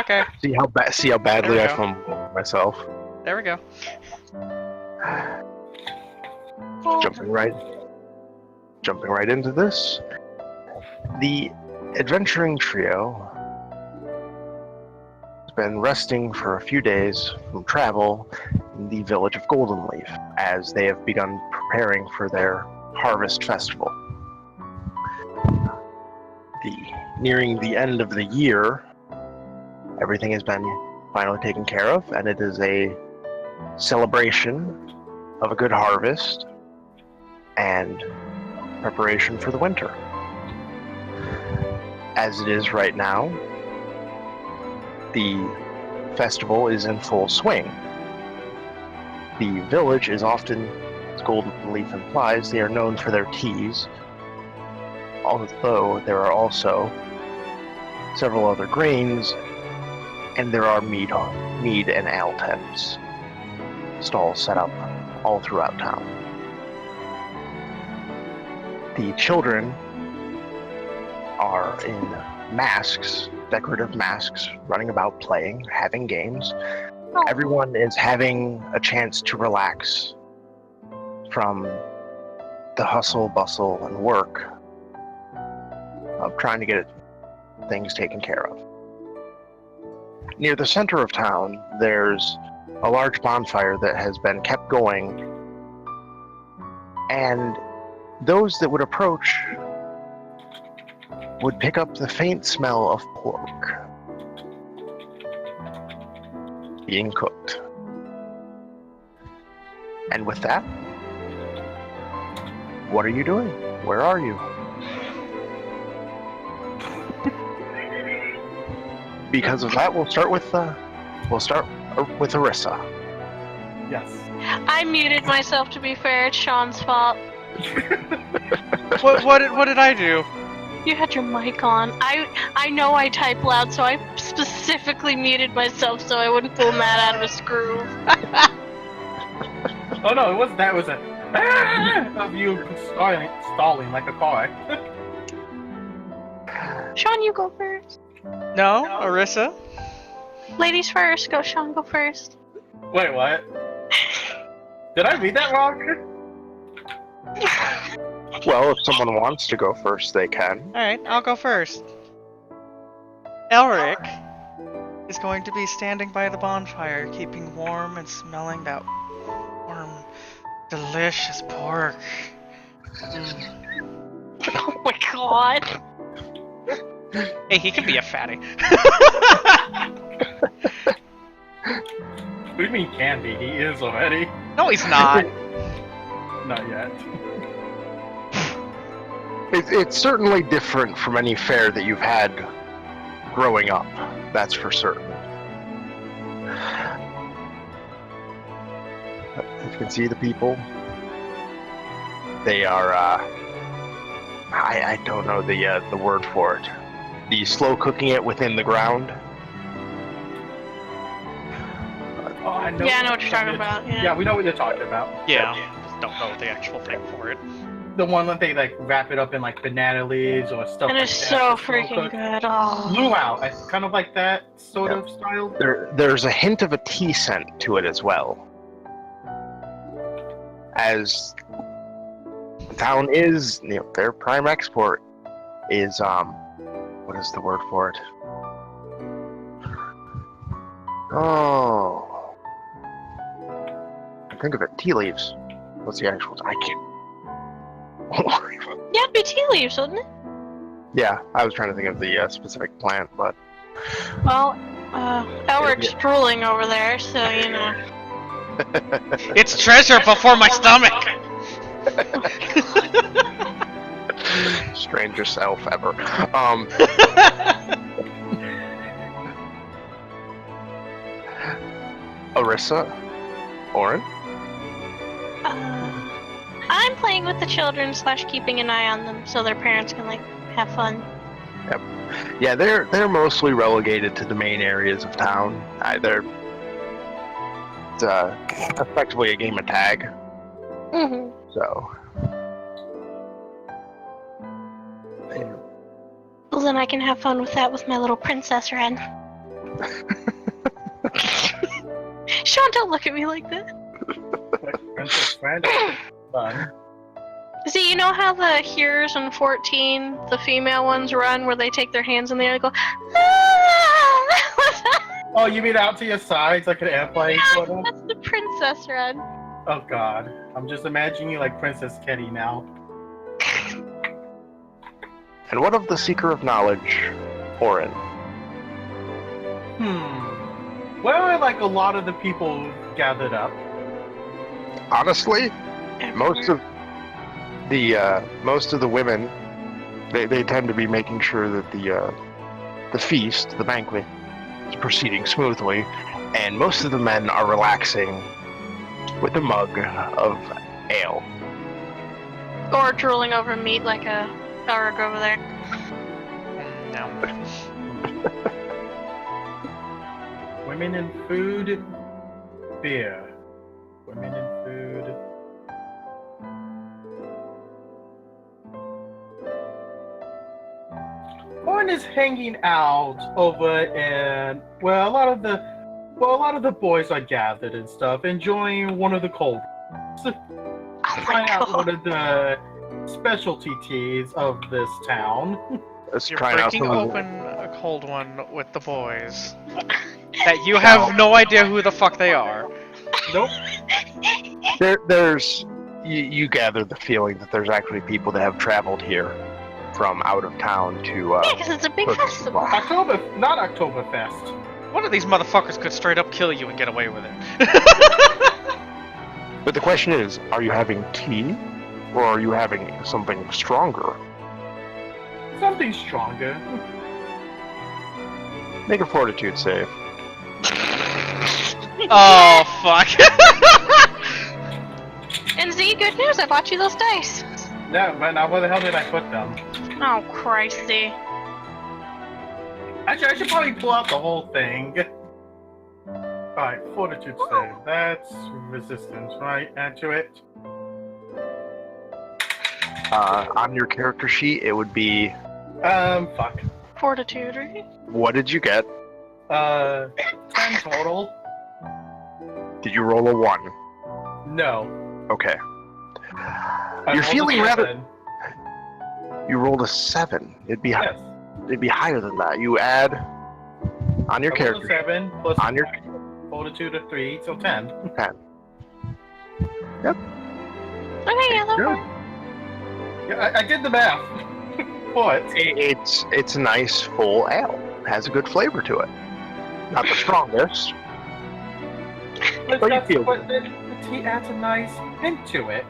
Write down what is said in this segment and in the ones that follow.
Okay. See how badly I fumble myself. There we go. Jumping right into this. The adventuring trio has been resting for a few days from travel in the village of Golden Leaf, as they have begun preparing for their harvest festival. Nearing the end of the year, everything has been finally taken care of, and it is a celebration of a good harvest and preparation for the winter. As it is right now, the festival is in full swing. The village is often, as Golden Leaf implies, they are known for their teas, although there are also several other grains, and there are mead and ale tents, stalls set up all throughout town. The children are in masks, decorative masks, running about playing, having games. Everyone is having a chance to relax from the hustle, bustle, and work of trying to get things taken care of. Near the center of town, there's a large bonfire that has been kept going, and those that would approach would pick up the faint smell of pork being cooked. And with that, what are you doing? Where are you? Because of that, we'll start with Arissa. Yes. I muted myself, to be fair. It's Sean's fault. What did I do? You had your mic on. I know I type loud, so I specifically muted myself so I wouldn't pull Matt out of his groove. Oh no, it wasn't that. It was a of you stalling like a car. Sean, you go first. No, Arissa? Ladies first. Go, Sean. Go first. Wait, what? Did I read that wrong? Well, if someone wants to go first, they can. Alright, I'll go first. Elric is going to be standing by the bonfire, keeping warm and smelling that warm, delicious pork. Oh my god. Hey, he can be a fatty. What do you mean can be? He is already. No, he's not. Not yet. It's certainly different from any fare that you've had growing up. That's for certain. As you can see, the people, they are, I don't know the word for it. The slow cooking it within the ground. Oh, I know. Yeah, I know what you're talking about. Yeah, we know what you're talking about. Yeah, just don't know the actual thing for it. The one that they like wrap it up in like banana leaves or stuff And like it's that. so to slow freaking cook. good. Oh. Luau, it's kind of like that sort of style. There's a hint of a tea scent to it as well. As the town is, their prime export is, what is the word for it? Oh. I think of it, tea leaves. What's the actual, I can't. Yeah, it'd be tea leaves, wouldn't it? Yeah, I was trying to think of the specific plant, but... Well, Elric's drooling over there, so, you know. It's treasure before my stomach! Strangest elf ever. Arissa? Oren? I'm playing with the children / keeping an eye on them so their parents can, like, have fun. Yep. Yeah, they're mostly relegated to the main areas of town. It's effectively a game of tag. Mm-hmm. So. Well, then I can have fun with that with my little princess Ren. Sean, don't look at me like that. Like Princess Friend. Fun. See, you know how the Hears in 14, the female ones run where they take their hands in the air and go, ah! Oh, you mean out to your sides like an airplane? Sort of? That's the princess run. Oh god. I'm just imagining you like Princess Kenny now. And what of the Seeker of Knowledge, Orin? Well, like a lot of the people gathered up. Honestly, most of the women, they tend to be making sure that the feast, the banquet, is proceeding smoothly, and most of the men are relaxing with a mug of ale. Or drooling over meat like a Elric over there. No. Women in food, beer. Women in food. One is hanging out over in a lot of the boys are gathered and stuff, enjoying one of the cold. Oh my Trying out one god. of the specialty teas of this town. Let's You're try out breaking some of open a cold one with the boys. That you have no idea who the fuck they are. Nope. There's you gather the feeling that there's actually people that have traveled here from out of town to Yeah, because it's a big purchase festival. supplies. Not Oktoberfest. One of these motherfuckers could straight up kill you and get away with it. But the question is, are you having tea, or are you having something stronger? Something stronger. Make a fortitude save. Oh, fuck. And Z, good news, I bought you those dice. No, but now where the hell did I put them? Oh, Christy. Actually, I should probably pull out the whole thing. Alright, fortitude save. That's resistance, right? Add to it. On your character sheet, it would be. Fuck. Fortitude, right? What did you get? 10 total? Did you roll a 1? No. Okay. I You're rolled a feeling rather. 7. You rolled a 7. It'd be Yes. it'd be higher than that. You add on your I rolled a character 7 plus on your fortitude of 3, so 10. 10. Okay, yeah, that Good. works. Yeah, I did the math. What? It's a nice full ale. It has a good flavor to it. Not the strongest. But What do you feel? But the tea adds a nice hint to it.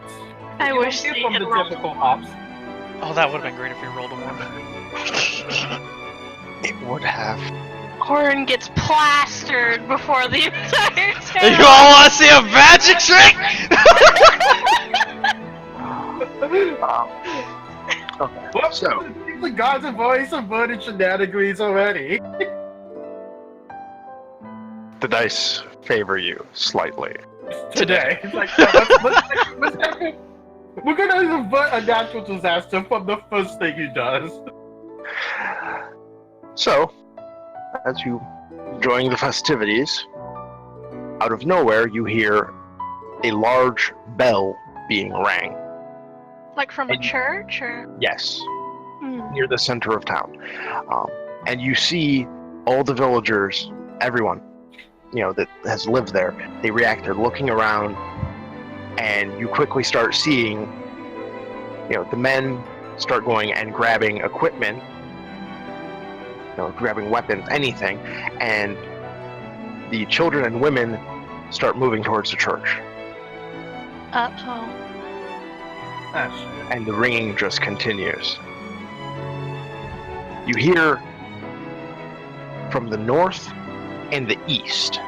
I You wish don't they get from had the rolled. typical hops. Oh, that would have been great if you rolled a 1. It would have. Orin gets plastered before the entire town. You all want to see a magic trick? Okay. Well, So the gods and boys have voted shenanigans already. the dice favor you slightly. Today. It's like, let's have him. We're gonna avert a natural disaster from the first thing he does. So, as you join the festivities, out of nowhere you hear a large bell being rang. Like from a church, or? Yes, Hmm. near the center of town. And you see all the villagers, everyone, that has lived there, they react, they're looking around, and you quickly start seeing, the men start going and grabbing equipment, grabbing weapons, anything, and the children and women start moving towards the church. Uh-oh. Ah, shit. And the ringing just continues. You hear from the north and the east,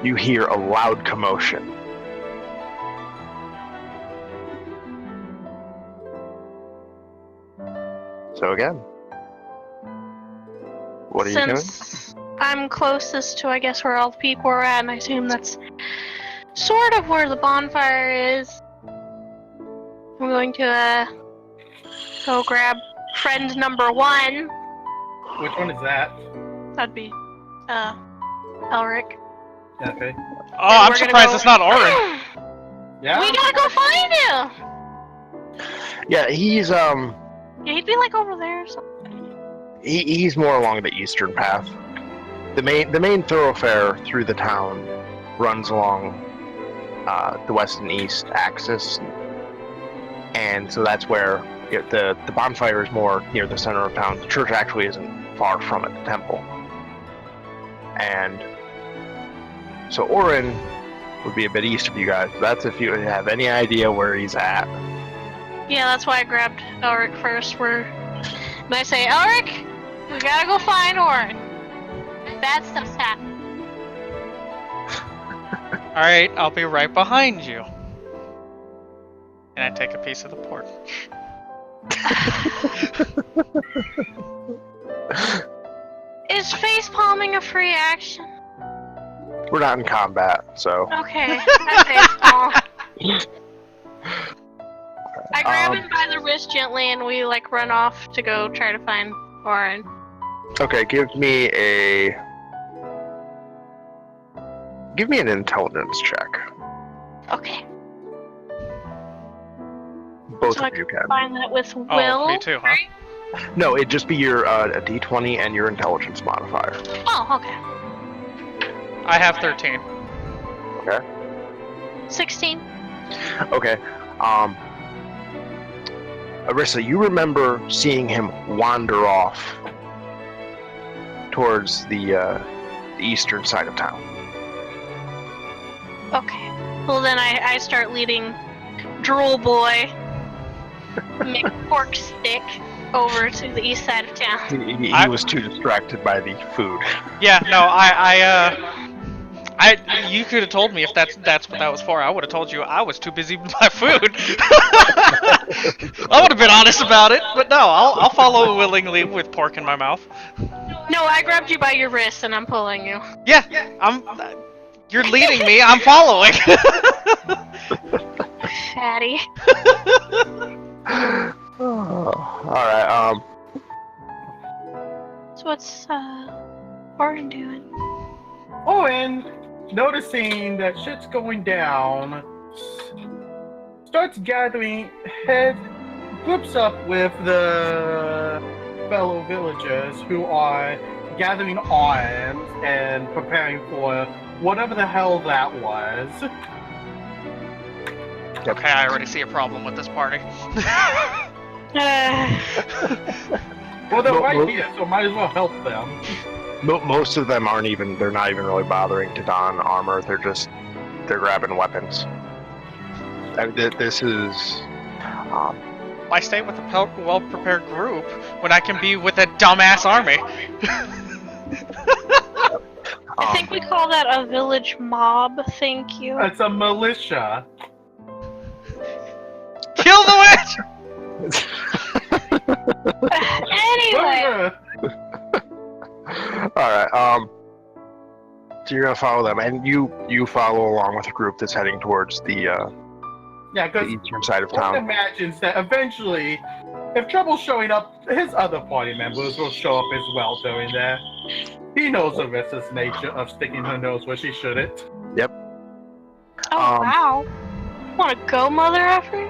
you hear a loud commotion. So again, what are you doing? Since I'm closest to, I guess, where all the people are at, and I assume that's sort of where the bonfire is, I'm going to, go grab friend number 1. Which one is that? That'd be Elric. Okay. Oh, I'm we're gonna surprised go- it's not Orin. Yeah. We gotta go find him! Yeah, he's Yeah, he'd be like over there or something. he's more along the eastern path. The main thoroughfare through the town runs along the west and east axis, and so that's where the bonfire is more near the center of town. The church actually isn't far from it, the temple. And so Orin would be a bit east of you guys. That's if you have any idea where he's at. Yeah, that's why I grabbed Elric first. And I say, Elric, we gotta go find Orin. Bad stuff's happening. Alright, I'll be right behind you. And I take a piece of the pork. Is face palming a free action? We're not in combat, so. Okay, I face palm. I grab him by the wrist gently and we like run off to go try to find Orin. Okay, give me an intelligence check. Okay. Both So I of you can can. find that with Will. Oh, me too, huh? right? No, it'd just be your a d20 and your intelligence modifier. Oh, okay. I have 13. Okay. 16. Okay. Arissa, you remember seeing him wander off towards the eastern side of town. Okay. Well, then I start leading Drool Boy, McPork Stick, over to the east side of town. He was too distracted by the food. Yeah, no, you could have told me if that's what that was for. I would have told you I was too busy with my food. I would have been honest about it, but no, I'll follow willingly with pork in my mouth. No, I grabbed you by your wrist and I'm pulling you. Yeah, you're leading me. I'm following. Fatty. Alright, So what's Orin doing? Owen, noticing that shit's going down, starts gathering groups up with the fellow villagers who are gathering arms and preparing for whatever the hell that was. Okay, I already see a problem with this party. Well, they're Well, right here, so might as well help them. most of them they're not even really bothering to don armor, they're grabbing weapons. This is... Why stay with a well-prepared group when I can be with a dumbass army? I think we call that a village mob, thank you. It's a militia. Kill the witch! Anyway, Alright, so you're gonna follow them, and you follow along with a group that's heading towards the Yeah, because eastern side of one town. imagines that eventually, if trouble's showing up, his other party members will show up as well during there. He knows Arissa's nature of sticking her nose where she shouldn't. oh wow. Wanna go, mother effer?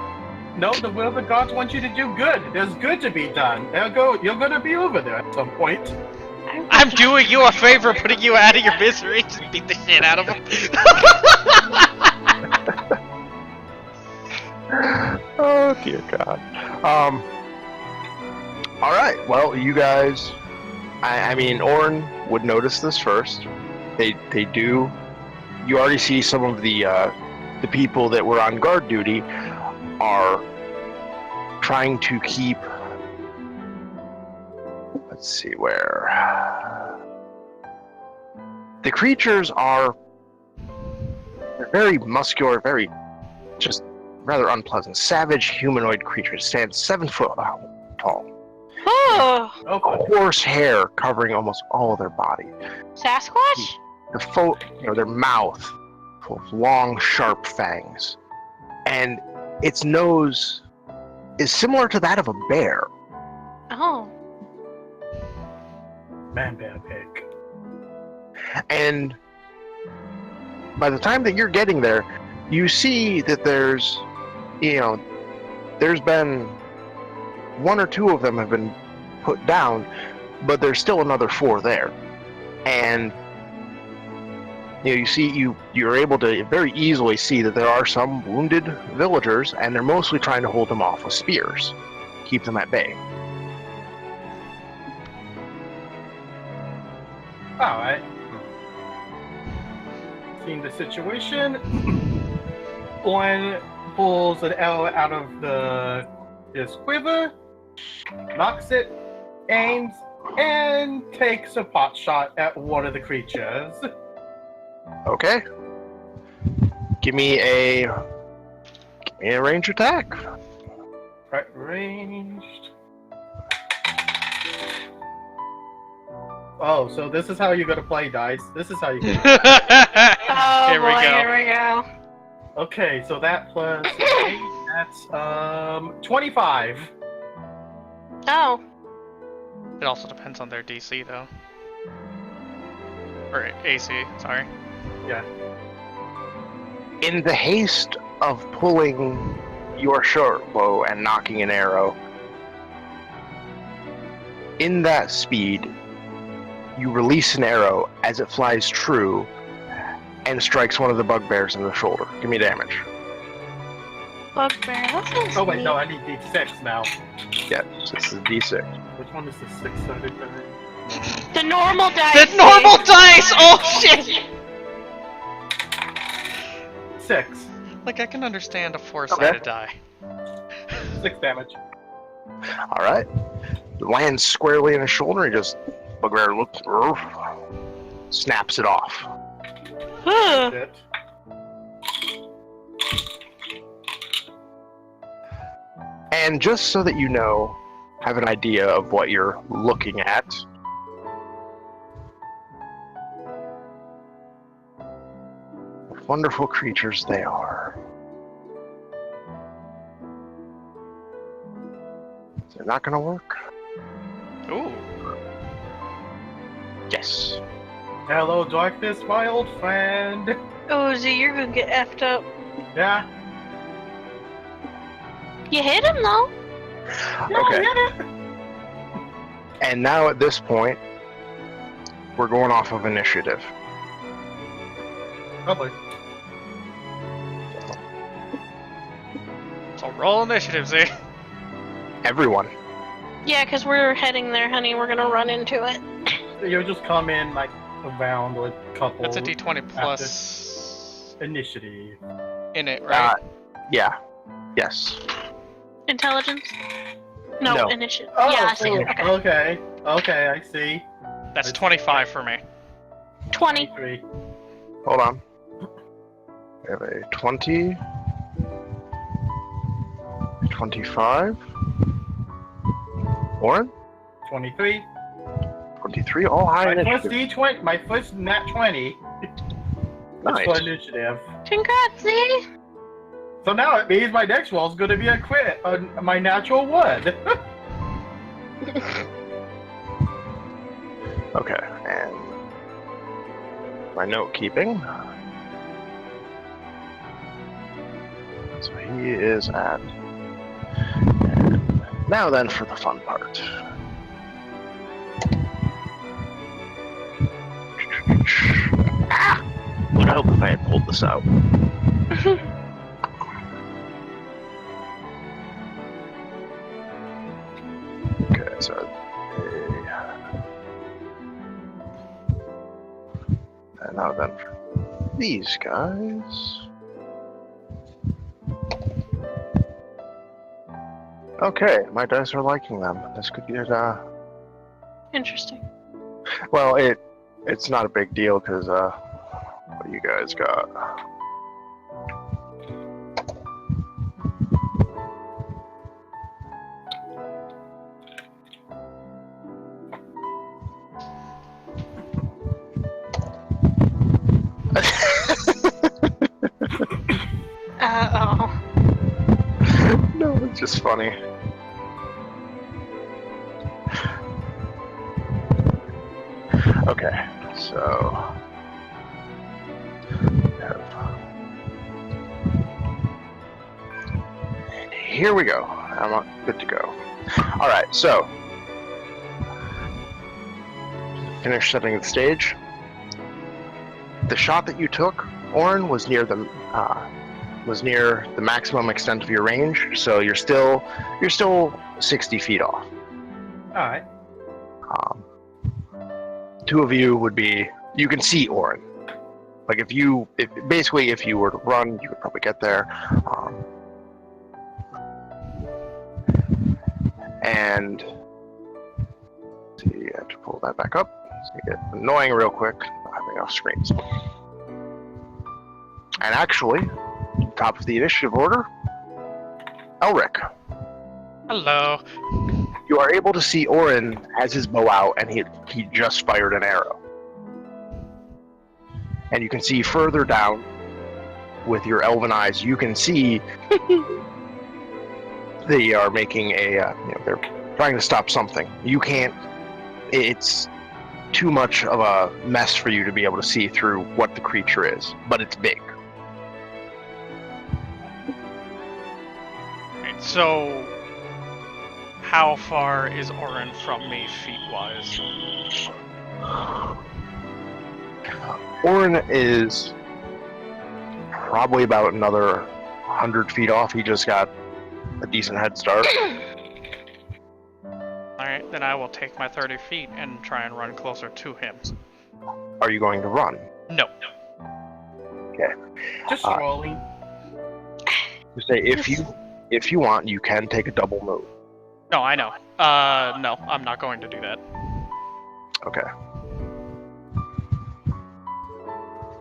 No, the will of the gods wants you to do good. There's good to be done. You're gonna be over there at some point. I'm doing you a favor, putting you out of your misery. Just beat the shit out of him. Oh dear God. Alright, well you guys, I mean Orin would notice this first. They do. You already see some of the people that were on guard duty are trying to keep, let's see where, the creatures are, they're very muscular, very just rather unpleasant, savage humanoid creatures, stand 7 foot tall. Oh, Coarse hair covering almost all of their body. Sasquatch? Their mouth full of long, sharp fangs, and its nose is similar to that of a bear. Oh. Man, bear, pig. And by the time that you're getting there, you see that there's been one or two of them have been put down, but there's still another 4 there. And you're able to very easily see that there are some wounded villagers, and they're mostly trying to hold them off with spears, keep them at bay. Alright. Seeing the situation, Owen pulls an arrow out of his quiver, knocks it, aims, and takes a pot shot at one of the creatures. Okay. Give me a range attack. Right, ranged. Oh, so this is how you're gonna play dice. This is how you. Oh Here we boy, go. here we go. Okay, so that plus 8, that's 25. Oh, It also depends on their DC, though. Or AC, sorry. Yeah. In the haste of pulling your short bow and knocking an arrow, in that speed, you release an arrow as it flies true and strikes one of the bugbears in the shoulder. Give me damage. bugbear. That sounds Oh wait, no, neat. I need D6 now. Yeah, so this is D6. Which one is the 6-sided die? The normal dice. The normal dice! Oh shit! 6. Like, I can understand a 4-sided die. 6 damage. Alright. Lands squarely in his shoulder, and just bugbear looks, snaps it off. Huh. Shit. And just so that you know, have an idea of what you're looking at, wonderful creatures they are. They're not gonna work? Ooh. Yes. Hello, darkness, my old friend. Oh, Z, you're gonna get effed up. Yeah. You hit him though. Okay. And now at this point, we're going off of initiative. Probably. So roll initiative, Z. Everyone. Yeah, because we're heading there, honey. We're gonna run into it. You'll just come in like around with a couple. That's a d20 plus Initiative. in it, right? Yeah. Yes. Intelligence? No, No. initiative. Oh, Yeah, I see. oh, Okay. okay, I see. That's 25 for me. 20. 23. Hold on. We have a 20. 25. Warren? 23. 23. All high My first initiative. D20, my first nat 20. That's Nice. for initiative. Congrats, Z. So now it means my next roll is going to be a crit on my natural one. Okay, and my note keeping. So he is at. And now then for the fun part. Ah! Would help if I had pulled this out. Okay, so and now then for these guys. Okay, my dice are liking them. This could get Interesting. well, it's not a big deal because what do you guys got? Uh-oh. No, it's just funny. Okay, so have? Here we go. I'm good to go. All right, so finish setting the stage. The shot that you took, Orin, was near the maximum extent of your range, so you're still 60 feet off. All right. Two of you would be. You can see Orin. Like if you were to run, you could probably get there. And let's see, I have to pull that back up. It's gonna get annoying real quick. Having off screens. And actually, top of the initiative order, Elric. Hello. You are able to see Orin has his bow out, and he just fired an arrow. And you can see further down with your elven eyes. You can see they are making they're trying to stop something. You can't. It's too much of a mess for you to be able to see through what the creature is, but it's big. Right, so how far is Orin from me feet-wise? Orin is probably about another 100 feet off. He just got a decent head start. Alright, then I will take my 30 feet and try and run closer to him. Are you going to run? No. Okay. Just rolling. You say if you want, you can take a double move. No, I know. No, I'm not going to do that. Okay.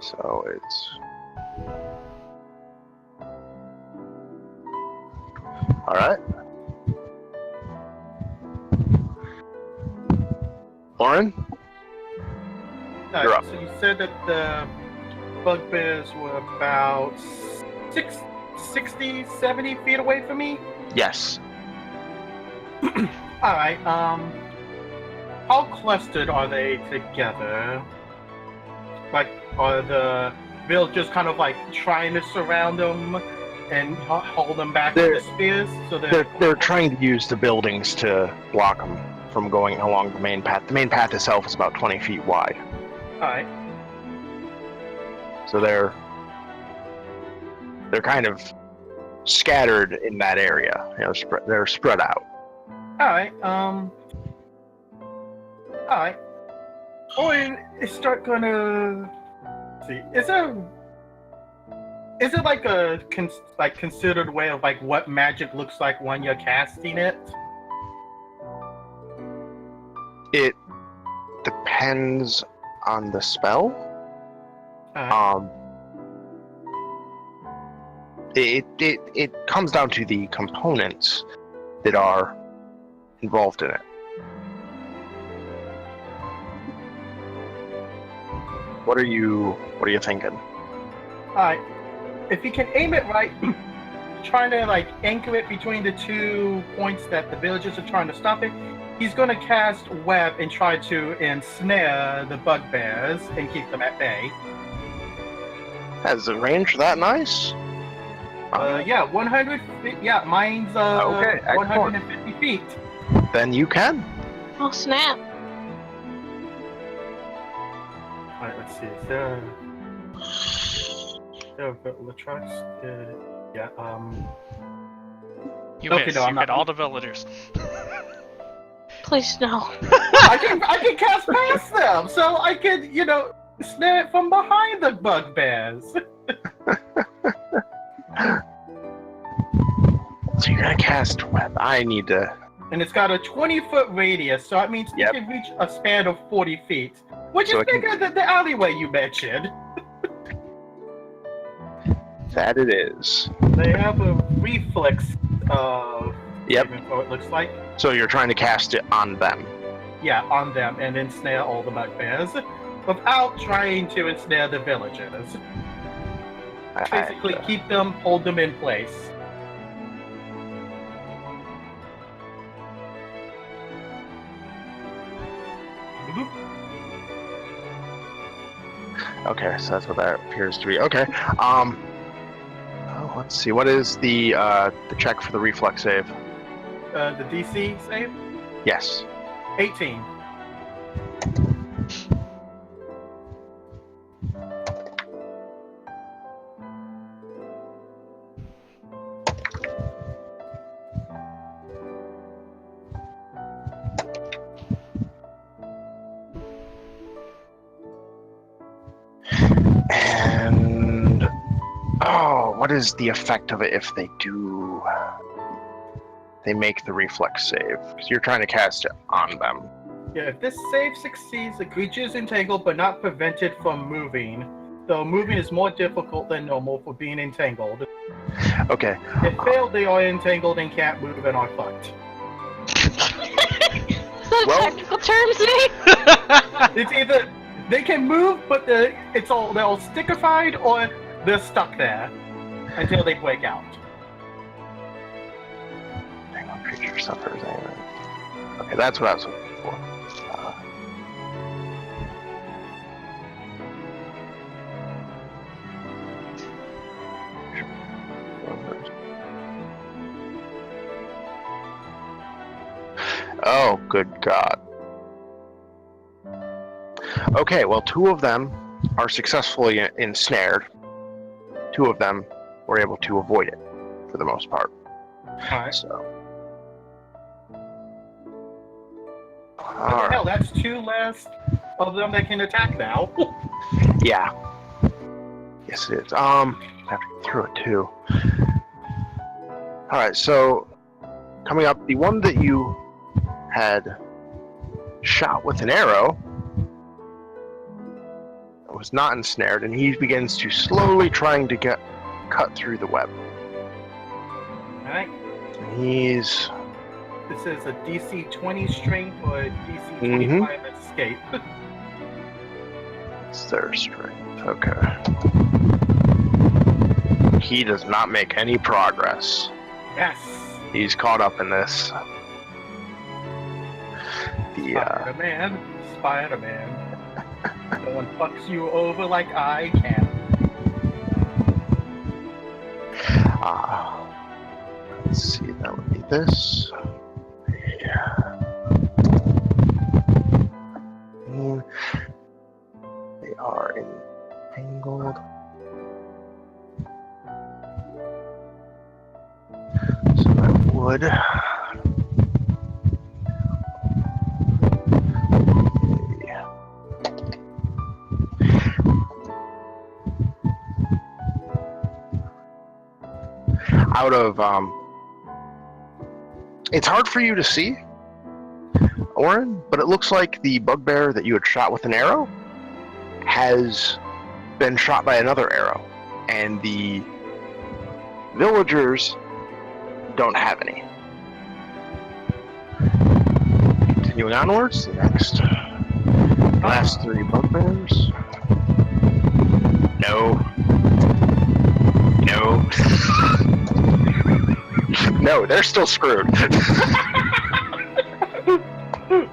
So it's... Alright. Orin? Alright, You're up. so you said that the bugbears were about 60, 70 feet away from me? Yes. Alright, how clustered are they together? Like, are the villagers kind of like trying to surround them and hold them back with the spears? So They're trying to use the buildings to block them from going along the main path. The main path itself is about 20 feet wide. Alright. So they're kind of scattered in that area. You know, they're spread out. Alright, alright. Owen is start gonna see. Is it like a considered way of like what magic looks like when you're casting it? It depends on the spell. Alright. It comes down to the components that are involved in it. What are you thinking? Alright. If you can aim it right, trying to like anchor it between the 2 points that the villagers are trying to stop it, he's gonna cast web and try to ensnare the bugbears and keep them at bay. Has the range that nice? Yeah, 100 feet. Yeah, mine's Okay, excellent. 150 feet. Then you can. Oh snap! Alright, let's see. Latrox. Yeah. You Okay, miss. no, You I'm not- get all the villagers. Please no. I can cast past them, so I can snare it from behind the bugbears. So you're gonna cast web. I need to. And it's got a 20-foot radius, so it means Yep. it can reach a span of 40 feet, which So is it can- bigger than the alleyway you mentioned. That it is. They have a reflex Yep. saving throw, it looks like. So you're trying to cast it on them. Yeah, on them, and ensnare all the bugbears without trying to ensnare the villagers. Basically, hold them in place. Okay, so that's what that appears to be. Okay. Let's see. What is the check for the reflex save? The DC save? Yes. 18. And what is the effect of it if they do? They make the reflex save because you're trying to cast it on them. Yeah, if this save succeeds, the creature is entangled but not prevented from moving. Though moving is more difficult than normal for being entangled. Okay. If failed, they are entangled and can't move and are fucked. So Well- technical terms, Nate. It's either they can move, but they're all stickified, or they're stuck there until they break out. Hang on, creature suffers. Okay, that's what I was looking for. Oh, good God. Okay, well, 2 of them are successfully ensnared. 2 of them were able to avoid it, for the most part. Alright. So. What the Alright. hell, that's 2 less of them that can attack now. Yeah. Yes, it is. I have to get through it too. Alright, so coming up, the one that you had shot with an arrow was not ensnared, and he begins to slowly trying to get cut through the web. Alright. He's This is a DC 20 strength or a DC 25 escape. it's their strength. Okay. He does not make any progress. Yes! He's caught up in this. Spider-Man. Spider-Man. No one fucks you over like I can. Let's see, that would be this. Yeah. They are entangled. So that would. Out of it's hard for you to see, Orin, but it looks like the bugbear that you had shot with an arrow has been shot by another arrow, and the villagers don't have any. Continuing onwards, the next last 3 bugbears. No. No, they're still screwed. Who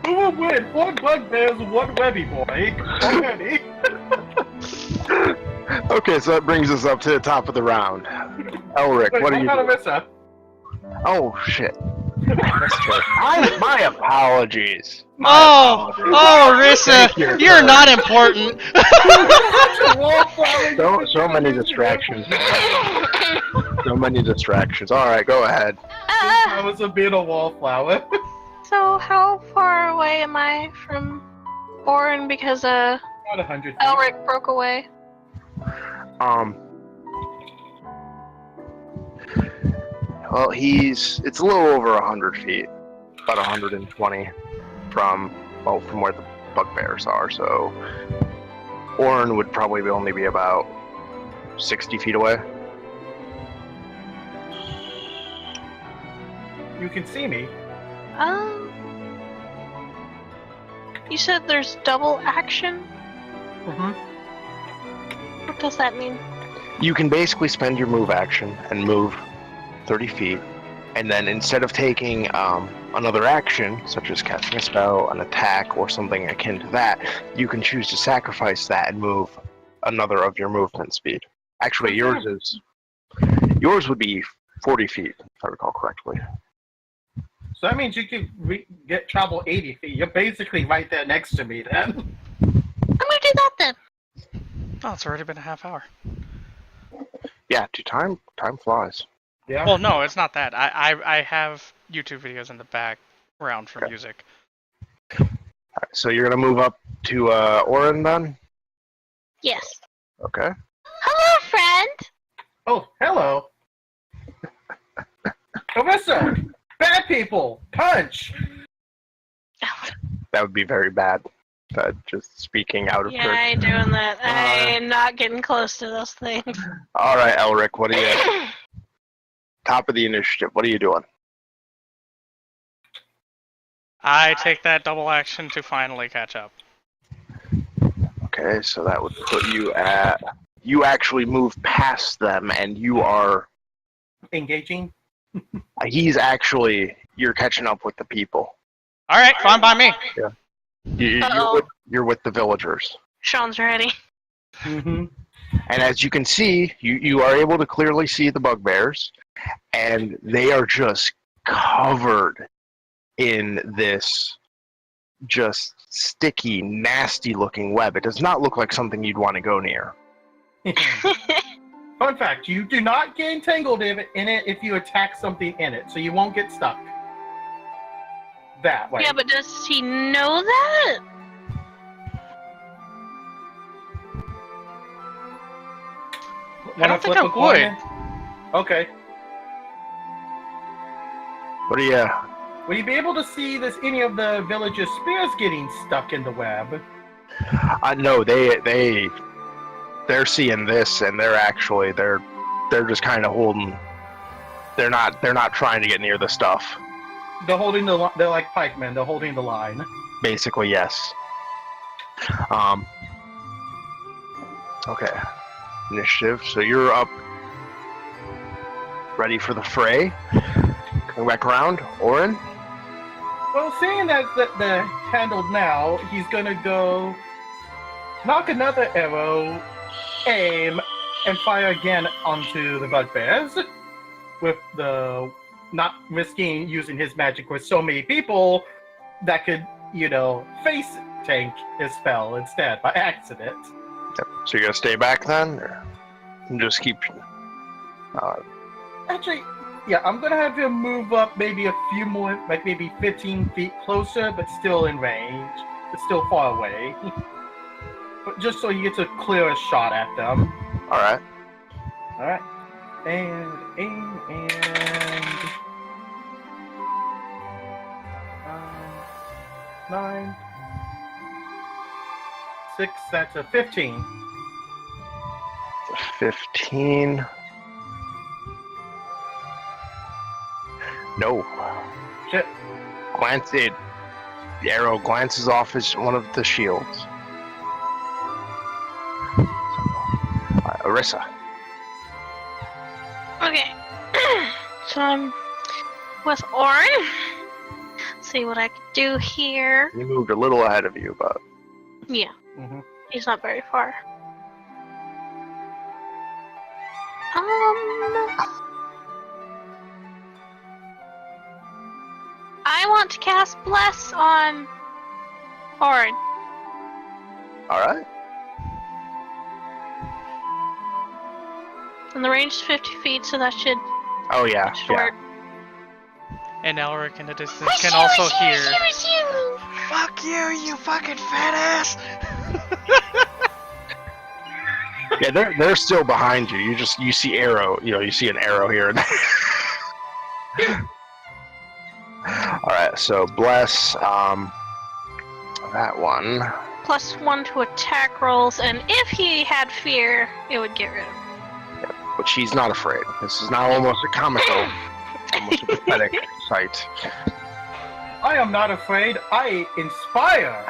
will win? 1 bugbears, 1 webby boy. Already. Okay, so that brings us up to the top of the round. Elric, Wait, what are you doing? Marissa? Oh, shit. My apologies. Oh, Rissa, Thank you. you're not important. So many distractions. So many distractions. Alright, go ahead. I was a bit of wallflower. So how far away am I from Orin because About 100 feet. Elric broke away? Well, it's a little over 100 feet. About 120 from where the bugbears are, so Orin would probably only be about 60 feet away. You can see me. You said there's double action? Mm-hmm. What does that mean? You can basically spend your move action and move 30 feet, and then instead of taking another action, such as casting a spell, an attack, or something akin to that, you can choose to sacrifice that and move another of your movement speed. Actually, yours would be 40 feet, if I recall correctly. So that means you could travel 80 feet. You're basically right there next to me then. I'm gonna do that then. Oh, it's already been a half hour. Yeah, dude, time flies. Yeah. Well, no, it's not that. I have YouTube videos in the background for music. Alright, so you're gonna move up to Orin then? Yes. Okay. Hello, friend. Oh, hello. Alyssa, bad people, punch. That would be very bad. Just speaking out of Yeah, turn. I ain't doing that. I am not getting close to those things. Alright, Elric, what are you... Top of the initiative, what are you doing? I take that double action to finally catch up. Okay, so that would put you at... You actually move past them, and you are... Engaging. He's actually... You're catching up with the people. Alright, fine by me. You're with the villagers. Sean's ready. Mm-hmm. And as you can see, you are able to clearly see the bugbears, and they are just covered in this just sticky, nasty-looking web. It does not look like something you'd want to go near. Fun fact, you do not get entangled in it if you attack something in it, so you won't get stuck. That way. Yeah, but does he know that? I don't think I would. Okay. What do you... Will you be able to see any of the villagers' spears getting stuck in the web? No, they're seeing this, and they're just kind of holding. They're not trying to get near the stuff. They're like pikemen. They're holding the line. Basically, yes. Okay. Initiative. So you're up, ready for the fray. Coming back around, Orin. Well, seeing that they're handled now, he's gonna go knock another arrow, aim, and fire again onto the bugbears, with the not risking using his magic with so many people that could, face tank his spell instead by accident. Yep. So you're gonna stay back then, or just keep? Actually, yeah, I'm gonna have him move up maybe a few more, like maybe 15 feet closer, but still in range, but still far away. But just so he gets a clearer shot at them. All right. And aim and 9, 6. That's a 15. 15. No. Shit. The arrow glances off as one of the shields. Arissa. Okay. So I'm with Orin. See what I can do here. He moved a little ahead of you, but... Yeah. Mm-hmm. He's not very far. I want to cast Bless on Orin. Alright. And the range is 50 feet, so that should Oh, yeah. work. And Elric in the distance can also hear. Fuck you, you fucking fat ass! Yeah, they're still behind you. You see arrow. You see an arrow here and there. Alright, so bless that one. +1 to attack rolls, and if he had fear, it would get rid of him. Which he's not afraid. This is now almost a comical, almost a pathetic sight. I am not afraid. I inspire.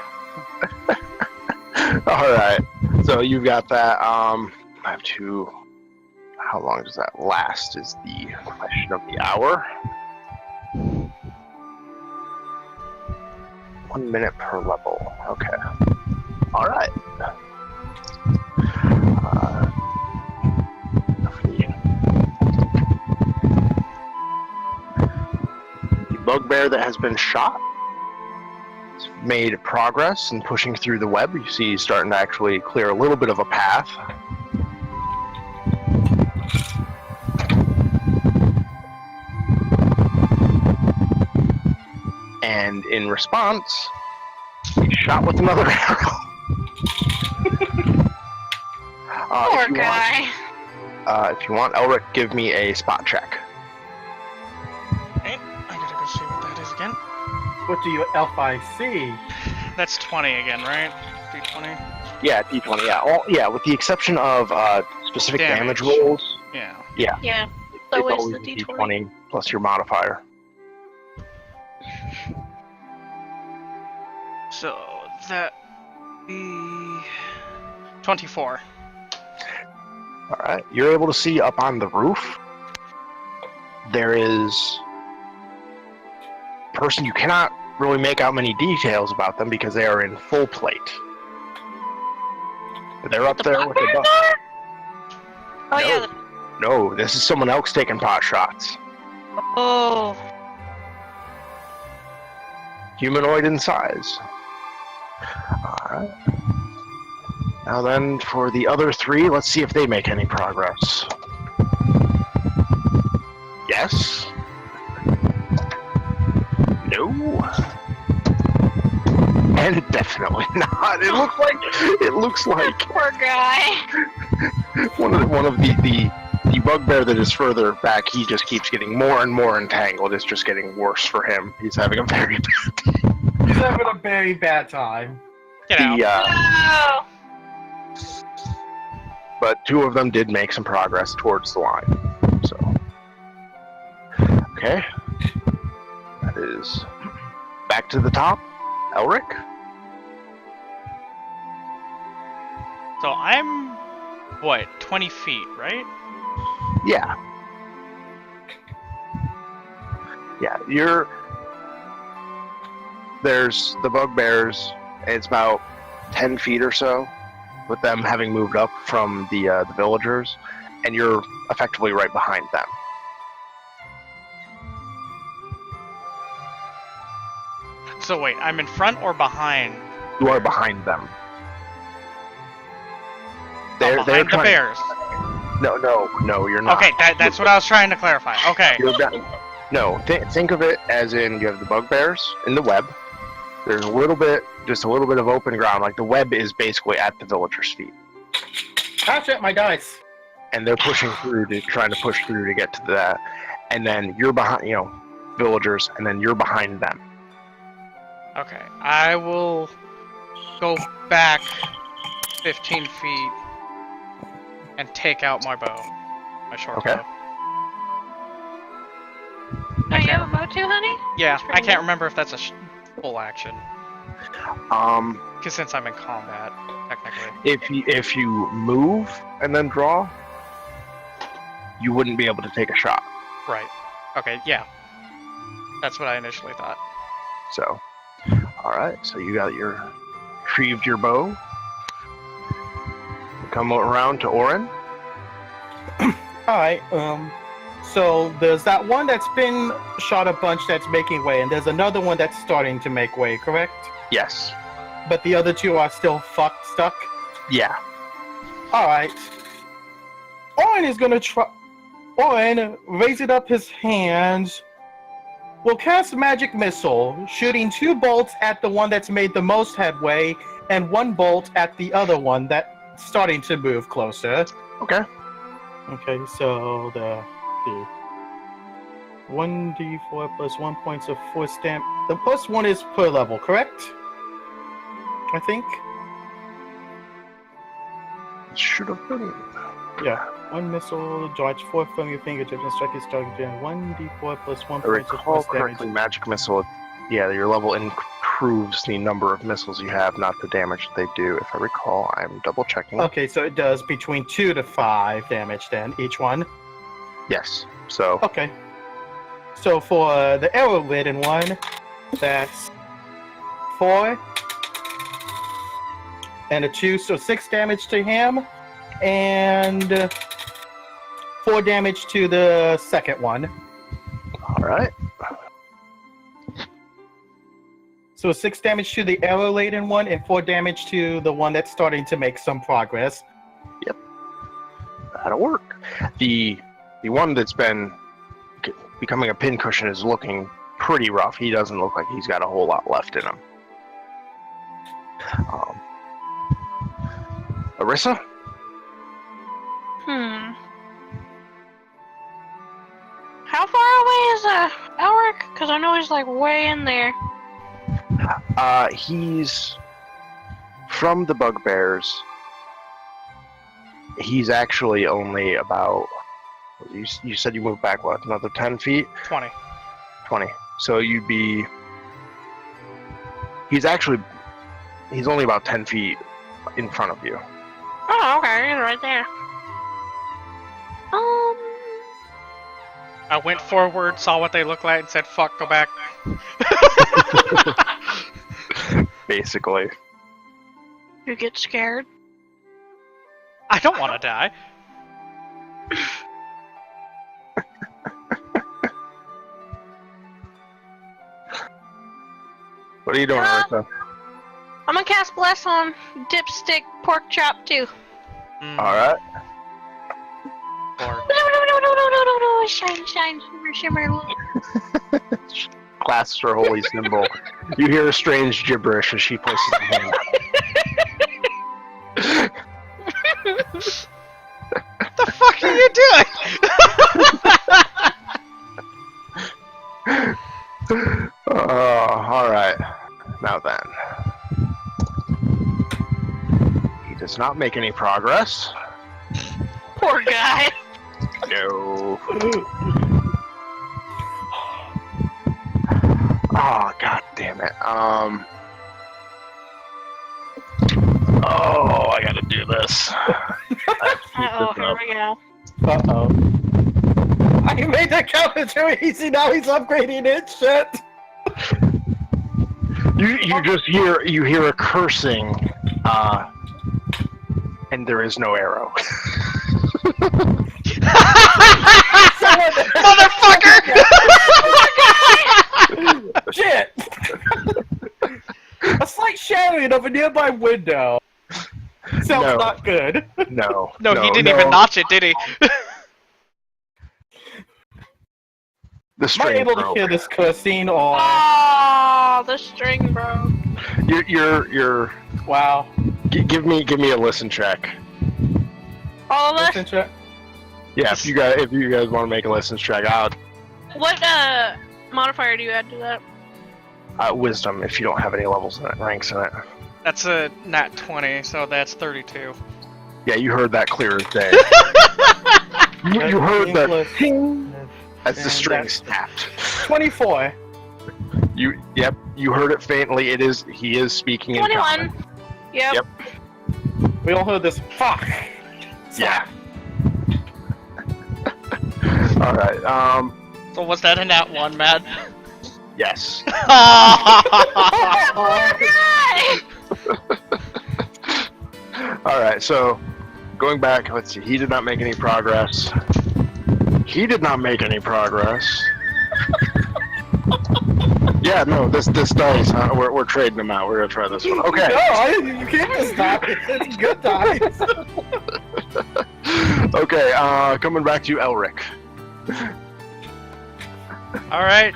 Alright, so you've got that. I have to... How long does that last is the question of the hour. 1 minute per level. Okay. Alright. bugbear that has been shot has made progress in pushing through the web. You see he's starting to actually clear a little bit of a path. And in response, he's shot with another arrow. Poor guy. If you want, Elric, give me a spot check. Right, I gotta go see what that is again. What do you FIC? That's 20 again, right? D20? Yeah, D20, yeah. Yeah, with the exception of specific damage Damage. rolls. Yeah. Yeah. Yeah. It's So is always the a D20. D20 plus your modifier. So that be 24. Alright, you're able to see up on the roof. There is a person. You cannot really make out many details about them because they are in full plate. But they're up The there with the bugbears bug. are? Oh, No. yeah. No, this is someone else taking pot shots. Oh. Humanoid in size. Alright. Now then, for the other three, let's see if they make any progress. Yes. No. And definitely not. It looks like Poor guy. one of the bugbear that is further back. He just keeps getting more and more entangled. It's just getting worse for him. He's having a very bad day. He's having a very bad time. Get out. No. But two of them did make some progress towards the line. So, okay, that is back to the top. Elric. So I'm, what, 20 feet, right? Yeah. Yeah, there's the bugbears. It's about 10 feet or so, with them having moved up from the villagers, and you're effectively right behind them. So wait, I'm in front or behind? You are behind them. Behind the trying- bears. No, you're not. Okay, that's what I was trying to clarify. Okay. No, think of it as in you have the bugbears in the web. There's just a little bit of open ground. Like the web is basically at the villagers' feet, Catch at my dice. and they're trying to push through to get to that. And then you're behind, villagers, and then you're behind them. Okay, I will go back 15 feet and take out my bow, my short Okay. bow. Oh, you have a bow too, honey? Yeah, That's pretty I can't cool. remember if that's a full action, because since I'm in combat, technically. If you move and then draw, you wouldn't be able to take a shot. Right. Okay, yeah. That's what I initially thought. So, all right. So you retrieved your bow. Come around to Orin. Alright, so there's that one that's been shot a bunch that's making way, and there's another one that's starting to make way, correct? Yes. But the other two are still stuck? Yeah. Alright. Orin is gonna try. Orin, raising up his hands, will cast Magic Missile, shooting 2 bolts at the one that's made the most headway, and 1 bolt at the other one that's starting to move closer. Okay. Okay, so the 1d4 plus 1 points of force damage. The plus 1 is per level, correct? I think. It should have been. Yeah. 1 missile, dodge 4 from your fingertips and strike his target down 1d4 plus 1 If I points of recall force correctly, damage. magic missile. Yeah, your level improves the number of missiles you have, not the damage they do. If I recall, I'm double checking. Okay, so it does between 2 to 5 damage then, each one. Yes. So Okay. So for the arrow-ridden one, that's 4 and a 2, so 6 damage to him, and 4 damage to the second one. all right. So 6 damage to the arrow-laden one, and 4 damage to the one that's starting to make some progress. That'll work. The one that's been becoming a pincushion is looking pretty rough. He doesn't look like he's got a whole lot left in him. Arissa? How far away is Elric? Because I know he's like way in there. He's from the bugbears. He's actually only about. You said you moved back what? Another 10 feet? 20. 20. So you'd be. He's only about 10 feet in front of you. Oh, okay, he's right there. I went forward, saw what they looked like, and said, "Fuck, go back." Basically. You get scared? I don't want to die. What are you doing, Arissa? I'm gonna cast Bless on Dipstick Pork Chop too. Alright. Or No, shine, shimmer, shimmer. Clasps her holy symbol. You hear a strange gibberish as she places her hand. what the fuck are you doing? Alright. Now then. He does not make any progress. Poor guy. No. Oh, god damn it. Oh, I gotta do this. Uh-oh, here we go. Uh-oh. I made that counter too easy, now he's upgrading it, shit! You just hear a cursing, and there is no arrow. Motherfucker! Shit! A slight shattering of a nearby window. Sounds No. not good. No. No, he didn't even notch it, did he? The Am I string able to broke. hear this cursing or... Oh, the string broke. You're Wow. give me a listen check. All of us? Listen to- Yeah, if you guys want to make a listen check, What modifier do you add to that? wisdom if you don't have any levels in it, ranks in it. That's a nat 20, so that's 32. Yeah, you heard that clear as day. you heard that ting as the And string that's- snapped. 24. Yep, you heard it faintly. He is speaking in 21. common. Yep. We all heard this. Fuck! Yeah. Alright, So was that a nat 1, Matt? yes. Alright, so going back, let's see, he did not make any progress. He did not make any progress. Yeah, no, this dice, we're trading them out. We're gonna try this one. Okay. No, you can't just stop it. It's good dice. Okay, coming back to you, Elric. Alright.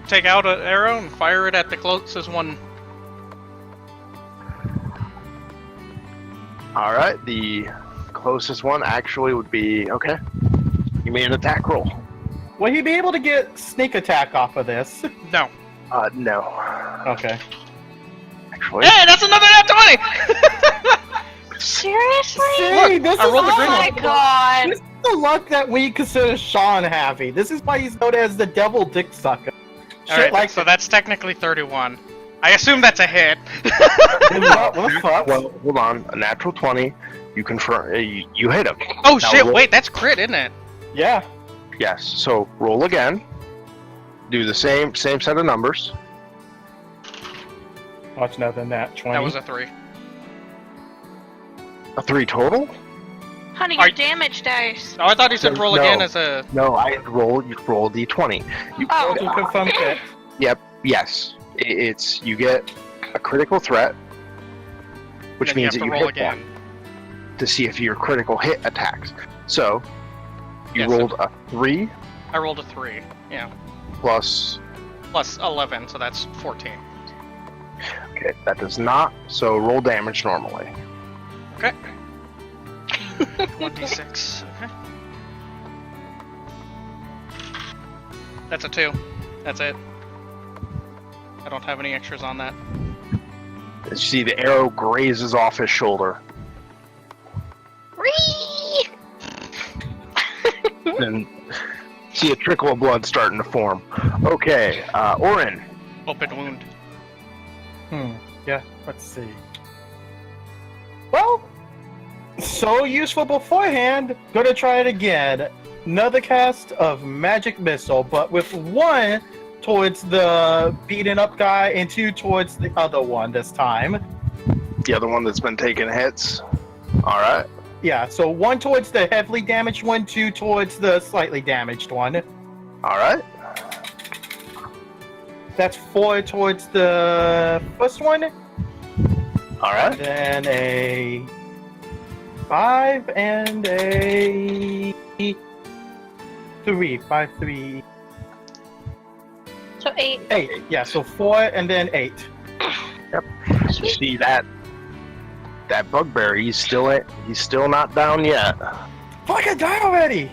Take out an arrow and fire it at the closest one. Alright, the closest one actually would be, okay. Give me an attack roll. Will he be able to get sneak attack off of this? No. No. Okay. Actually. Hey, that's another nat 20! Seriously? See, this I is rolled a Oh green my one. god. This is the luck that we consider Sean having. This is why he's known as the devil dick sucker. Shit Alright, like so that's technically 31. I assume that's a hit. what the fuck? Well, hold on. A natural 20. You confirm. You hit him. Oh Now shit, roll- wait, that's crit, isn't it? Yeah. Yes. So roll again. Do the same set of numbers. Much another than that. 20. That was a 3. A 3 total? Honey, Are your damage dice. Oh, I thought you said roll No. again as a... No, you roll D20. Oh, to confirm it. Yes, it's you get a critical threat, which Then you means have that to you roll hit again. that to see if your critical hit attacks. So you Yes, rolled a 3 I rolled a 3. Yeah. plus. Plus 11, so that's 14. Okay, that does not. So roll damage normally. Okay. 1d6. Okay. That's a 2. That's it. I don't have any extras on that. You see the arrow grazes off his shoulder, Whee! and see a trickle of blood starting to form. Okay, Orin. Open wound. Yeah, let's see. Well, so useful beforehand. Gonna try it again. Another cast of magic missile, but with 1 towards the beaten up guy and 2 towards the other one this time. The other one that's been taking hits. All right. Yeah, so 1 towards the heavily damaged one, 2 towards the slightly damaged one. All right. That's 4 towards the first one. All right. Then a 5 and a 3. 5, 3, So 8. 8. Yeah, so 4 and then 8. You see that bugbear? He's still not down yet. Fucking die already!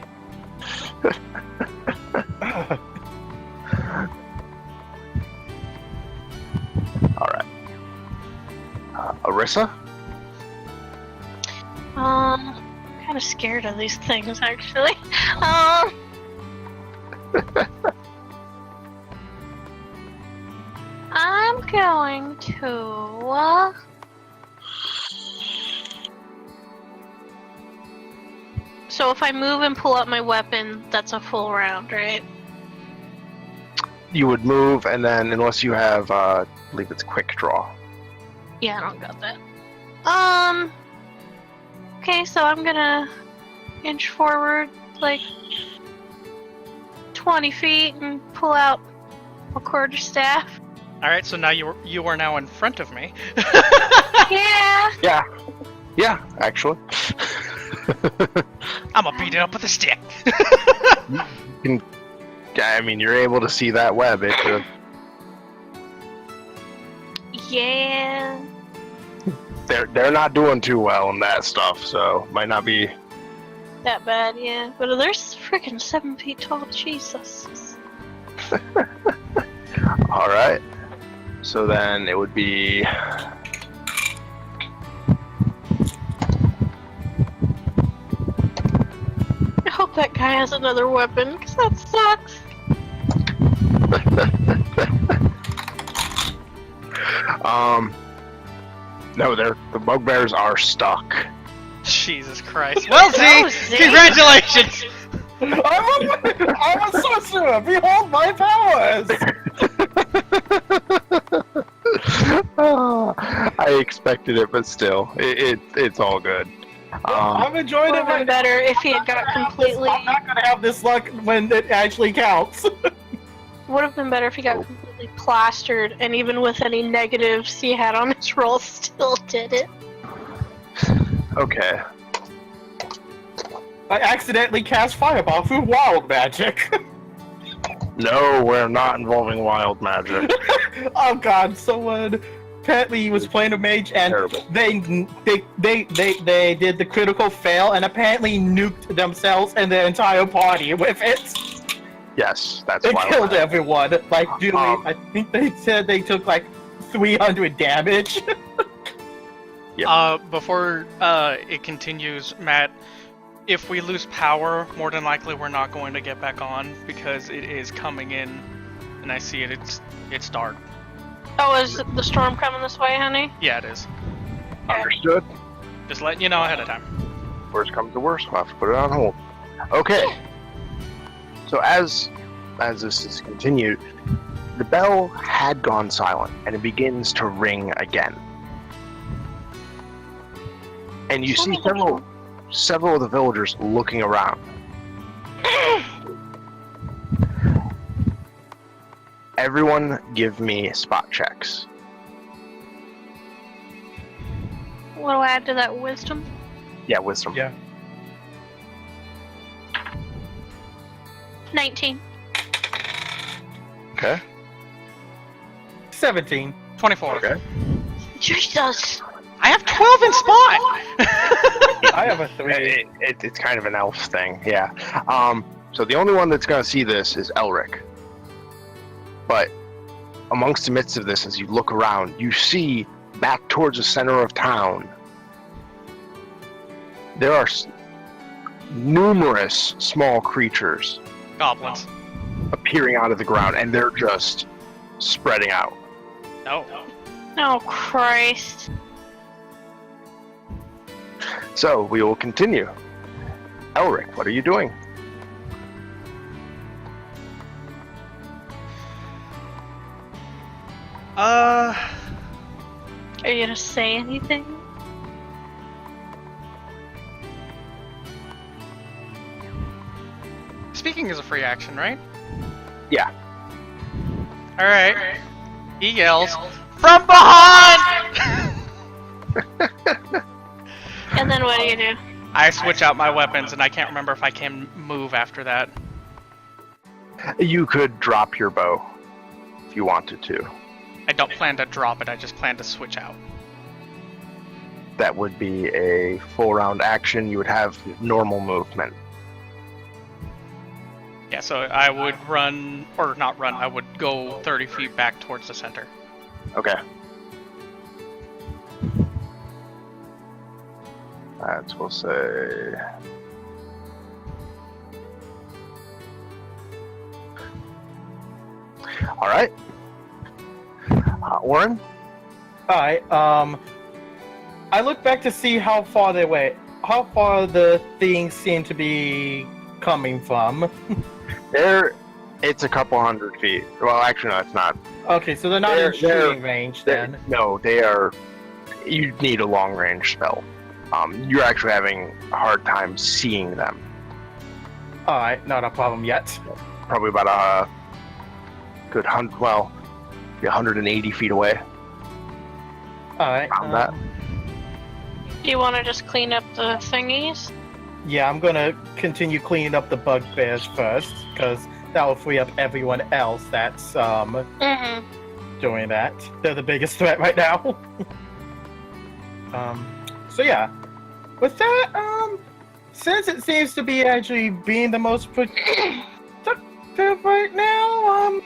All right. Arissa. I'm kind of scared of these things, actually. I'm going to. So if I move and pull out my weapon, that's a full round, right? You would move, and then unless you have, I believe it's quick draw. Yeah, I don't got that. Okay, so I'm gonna inch forward like 20 feet and pull out a quarterstaff. Alright, so now you are now in front of me. Yeah. Yeah, actually. I'm gonna beat it up with a stick. I mean, you're able to see that web. Yeah. They're not doing too well in that stuff, so might not be. That bad, yeah. But they're freaking 7 feet tall. Jesus. All right. So then it would be. I hope that guy has another weapon, because that sucks. No, the bugbears are stuck. Jesus Christ. Well, Oh, Z, Z. congratulations! I'm a sorcerer! Behold my powers! I expected it, but still, it's all good. I'm enjoying Would it have been right better if he had got completely. I'm not gonna have this luck when it actually counts. Would have been better if he got completely plastered, and even with any negatives he had on his roll, still did it. Okay. I accidentally cast Fireball through wild magic. No, we're not involving wild magic. Oh god, someone apparently was playing a mage and Terrible. they did the critical fail and apparently nuked themselves and the entire party with it. Yes, that's It wild killed magic. everyone. Like, dude, I think they said they took like 300 damage. Before it continues, Matt, if we lose power, more than likely we're not going to get back on because it is coming in, and I see it. It's dark. Oh, is the storm coming this way, honey? Yeah, it is. Understood. Just letting you know ahead of time. Worst comes to worst, we'll have to put it on hold. Okay. So as this is continued, the bell had gone silent, and it begins to ring again. And you see several of the villagers looking around. Everyone give me spot checks. What do I add to that? Wisdom? Yeah, wisdom. Yeah. 19. Okay. 17. 24. Okay. Jesus! I have 12 in spot! I have a 3. It's kind of an elf thing, yeah. So the only one that's going to see this is Elric. But amongst the midst of this, as you look around, you see back towards the center of town, there are numerous small creatures Goblins. appearing out of the ground, and they're just spreading out. No. Oh, Christ. So we will continue. Elric, what are you doing? Are you gonna say anything? Speaking is a free action, right? Yeah. Alright. He yells, "From behind!" And then what do you do? I switch out my weapons, and I can't remember if I can move after that. You could drop your bow if you wanted to. I don't plan to drop it, I just plan to switch out. That would be a full round action. You would have normal movement. Yeah, so I would run, or not run, I would go 30 feet back towards the center. Okay. That's, we'll say... Alright. Warren? Alright, I look back to see how far the things seem to be coming from. It's a couple hundred feet. Well, actually, no, it's not. Okay, so they're not in shooting range then. No, they are... You need a long range spell. You're actually having a hard time seeing them. Alright, not a problem yet. Probably about a good 180 feet away. Alright. Around that. Do you want to just clean up the thingies? Yeah, I'm gonna continue cleaning up the bugbears first, because that will free up everyone else that's doing that. They're the biggest threat right now. So yeah. With that, since it seems to be actually being the most productive right now,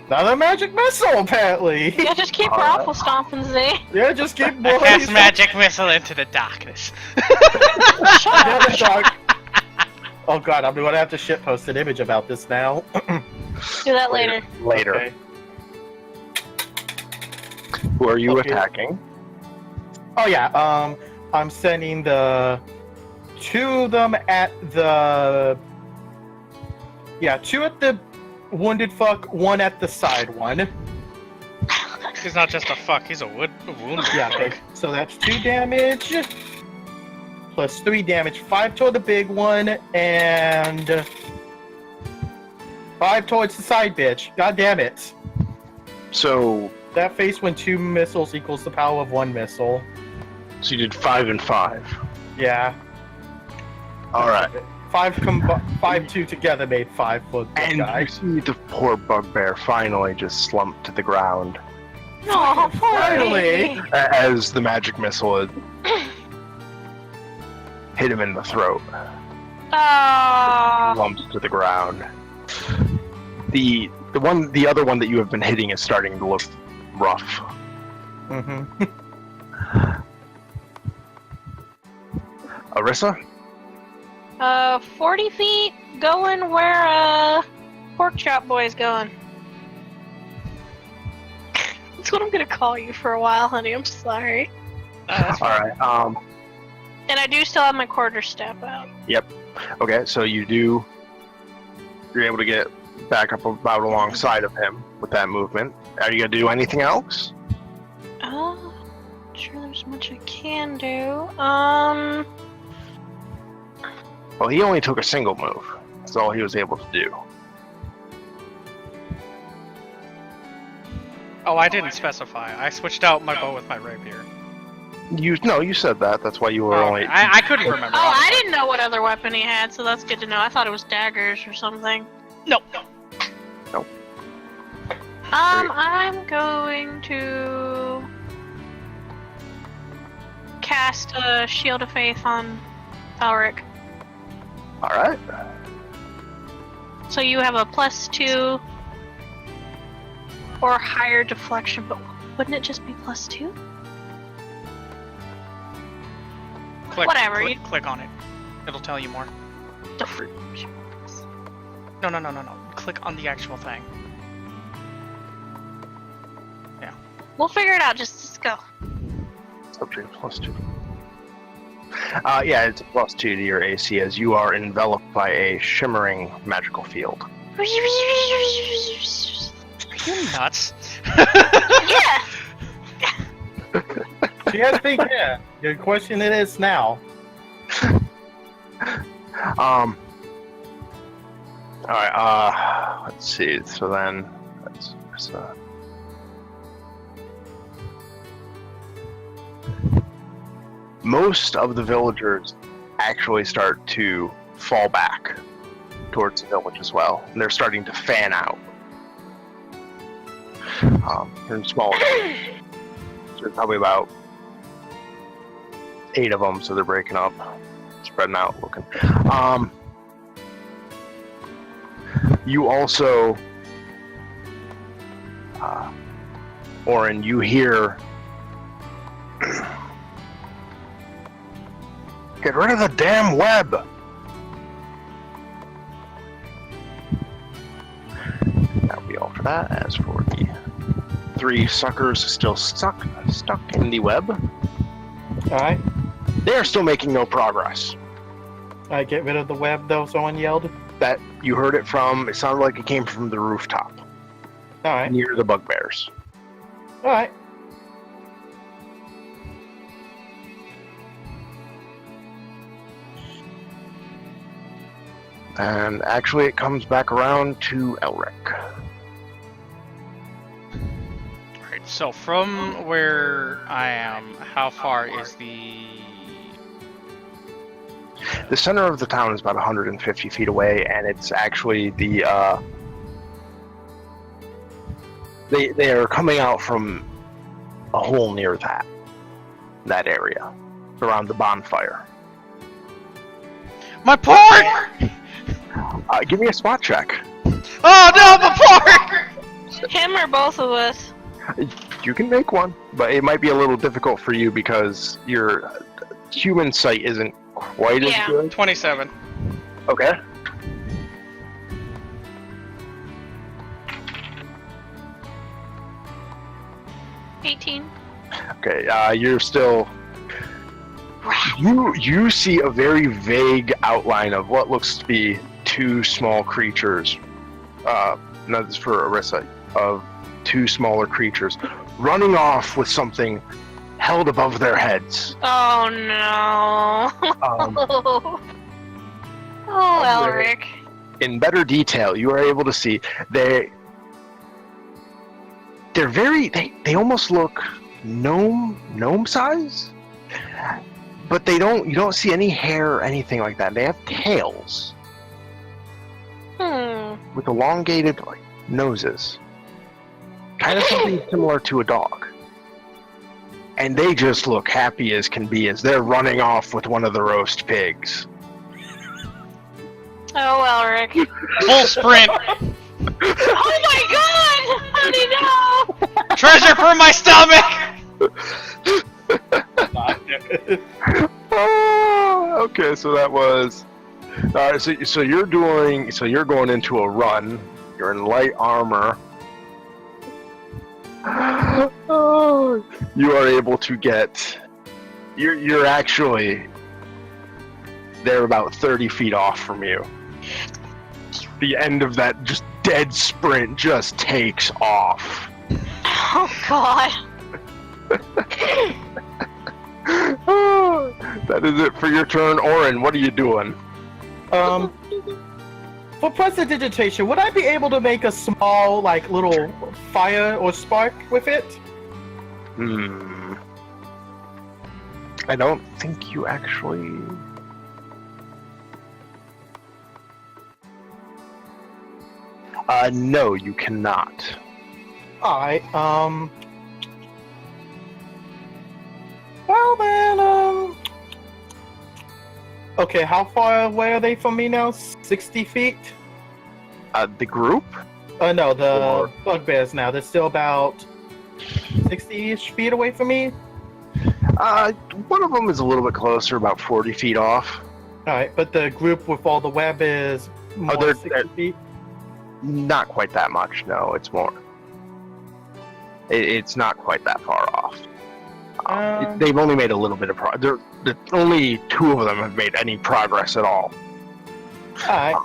another magic missile apparently. Yeah, just keep raffle stomping, Z. Yeah, just keep I blowing cast stuff. magic missile into the darkness. Yeah, the dark. Oh god, I'm gonna have to shitpost an image about this now. Do that later. Later. Okay. Who are you Okay. attacking? Oh yeah, I'm sending the two of them at the... Yeah, two at the wounded fuck, one at the side one. He's not just a fuck, he's a wound Yeah, fuck. okay. So that's 2 damage. Plus 3 damage. 5 toward the big one, and 5 towards the side bitch. God damn it. So That face when 2 missiles equals the power of 1 missile. you did 5 and 5. Yeah. Alright. 5 2 together made 5 for the And guy. you see the poor bugbear finally just slump to the ground Oh, Finally! as the magic missile hit him in the throat. Oh. Lumps to the ground. The other one that you have been hitting is starting to look rough. Mm-hmm. Arissa? 40 feet going where, Pork Chop Boy's going. That's what I'm gonna call you for a while, honey. I'm sorry. Alright, And I do still have my quarterstaff out. okay, so you're able to get back up about alongside of him with that movement. Are you gonna do anything else? Sure there's much I can do. Well, he only took a single move. That's all he was able to do. Oh, I didn't specify. I switched out my bow with my rapier. You said that. That's why you were Oh, only. okay. I couldn't remember. Oh, I honestly. didn't know what other weapon he had, so that's good to know. I thought it was daggers or something. Nope. I'm going to cast a Shield of Faith on Elric. All right. So you have a +2 or higher deflection, but wouldn't it just be +2? Click, Whatever, Click, you- click on it. It'll tell you more. No. Click on the actual thing. We'll figure it out. Just go. Subject +2. Yeah, it's a +2 to your AC as you are enveloped by a shimmering magical field. Are you nuts? Yeah. She had to think, yeah. Your question it is now. All right. Let's see. So then, most of the villagers actually start to fall back towards the village as well, and they're starting to fan out. They're in smaller. There's probably about 8 of them, so they're breaking up, spreading out, looking. You also, Orin, you hear, get rid of the damn web! That'll be all for that. As for the 3 suckers still stuck in the web, Alright. they are still making no progress. I get rid of the web, though, someone yelled. That you heard it from, it sounded like it came from the rooftop, Alright. near the bugbears. Alright. And actually, it comes back around to Elric. Right, so from where I am, how far is the... The center of the town is about 150 feet away, and it's actually the, They are coming out from a hole near that area, around the bonfire. My port! Give me a spot check. Oh no, my port! Him or both of us? You can make one, but it might be a little difficult for you because your human sight isn't quite Yeah. as good. 27. Okay. $18. Okay, you're still... You see a very vague outline of what looks to be 2 small creatures. No, this is for Arissa. Of 2 smaller creatures running off with something held above their heads. Oh no. Um, Oh, Elric. in better detail, you are able to see they're very they almost look gnome size, but you don't see any hair or anything like that. They have tails with elongated noses, kind of something similar to a dog. And they just look happy as can be as they're running off with one of the roast pigs. Oh, Elric. Full sprint! Oh my god! How did he know? Treasure for my stomach! Oh, okay, so that was. Alright, so you're going into a run. You're in light armor. Oh, you are able to get. You're actually. They're about 30 feet off from you. The end of that just dead sprint just takes off. Oh god. That is it for your turn. Orin, what are you doing? For prestidigitation, would I be able to make a small, like, little fire or spark with it? I don't think you actually... no, you cannot. Alright, well then, okay, how far away are they from me now? 60 feet? The group? No, the Or- bugbears now. They're still about 60-ish feet away from me? One of them is a little bit closer, about 40 feet off. Alright, but the group with all the web is more they're- 60 feet? Not quite that much, no, it's more. It's not quite that far off. They've only made a little bit of progress. Only 2 of them have made any progress at all. Alright,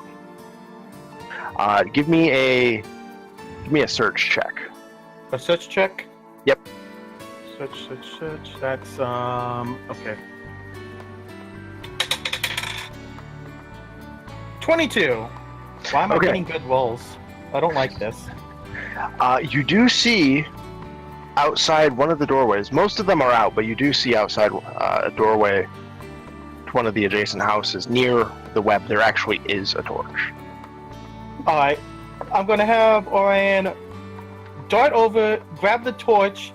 Give me a search check. a search check? Yep. Search. That's, okay. 22. Why am I Okay. getting good rolls? I don't like this. You do see outside one of the doorways. Most of them are out, but you do see outside a doorway to one of the adjacent houses near the web. There actually is a torch. Alright, I'm gonna have Orion dart over, grab the torch,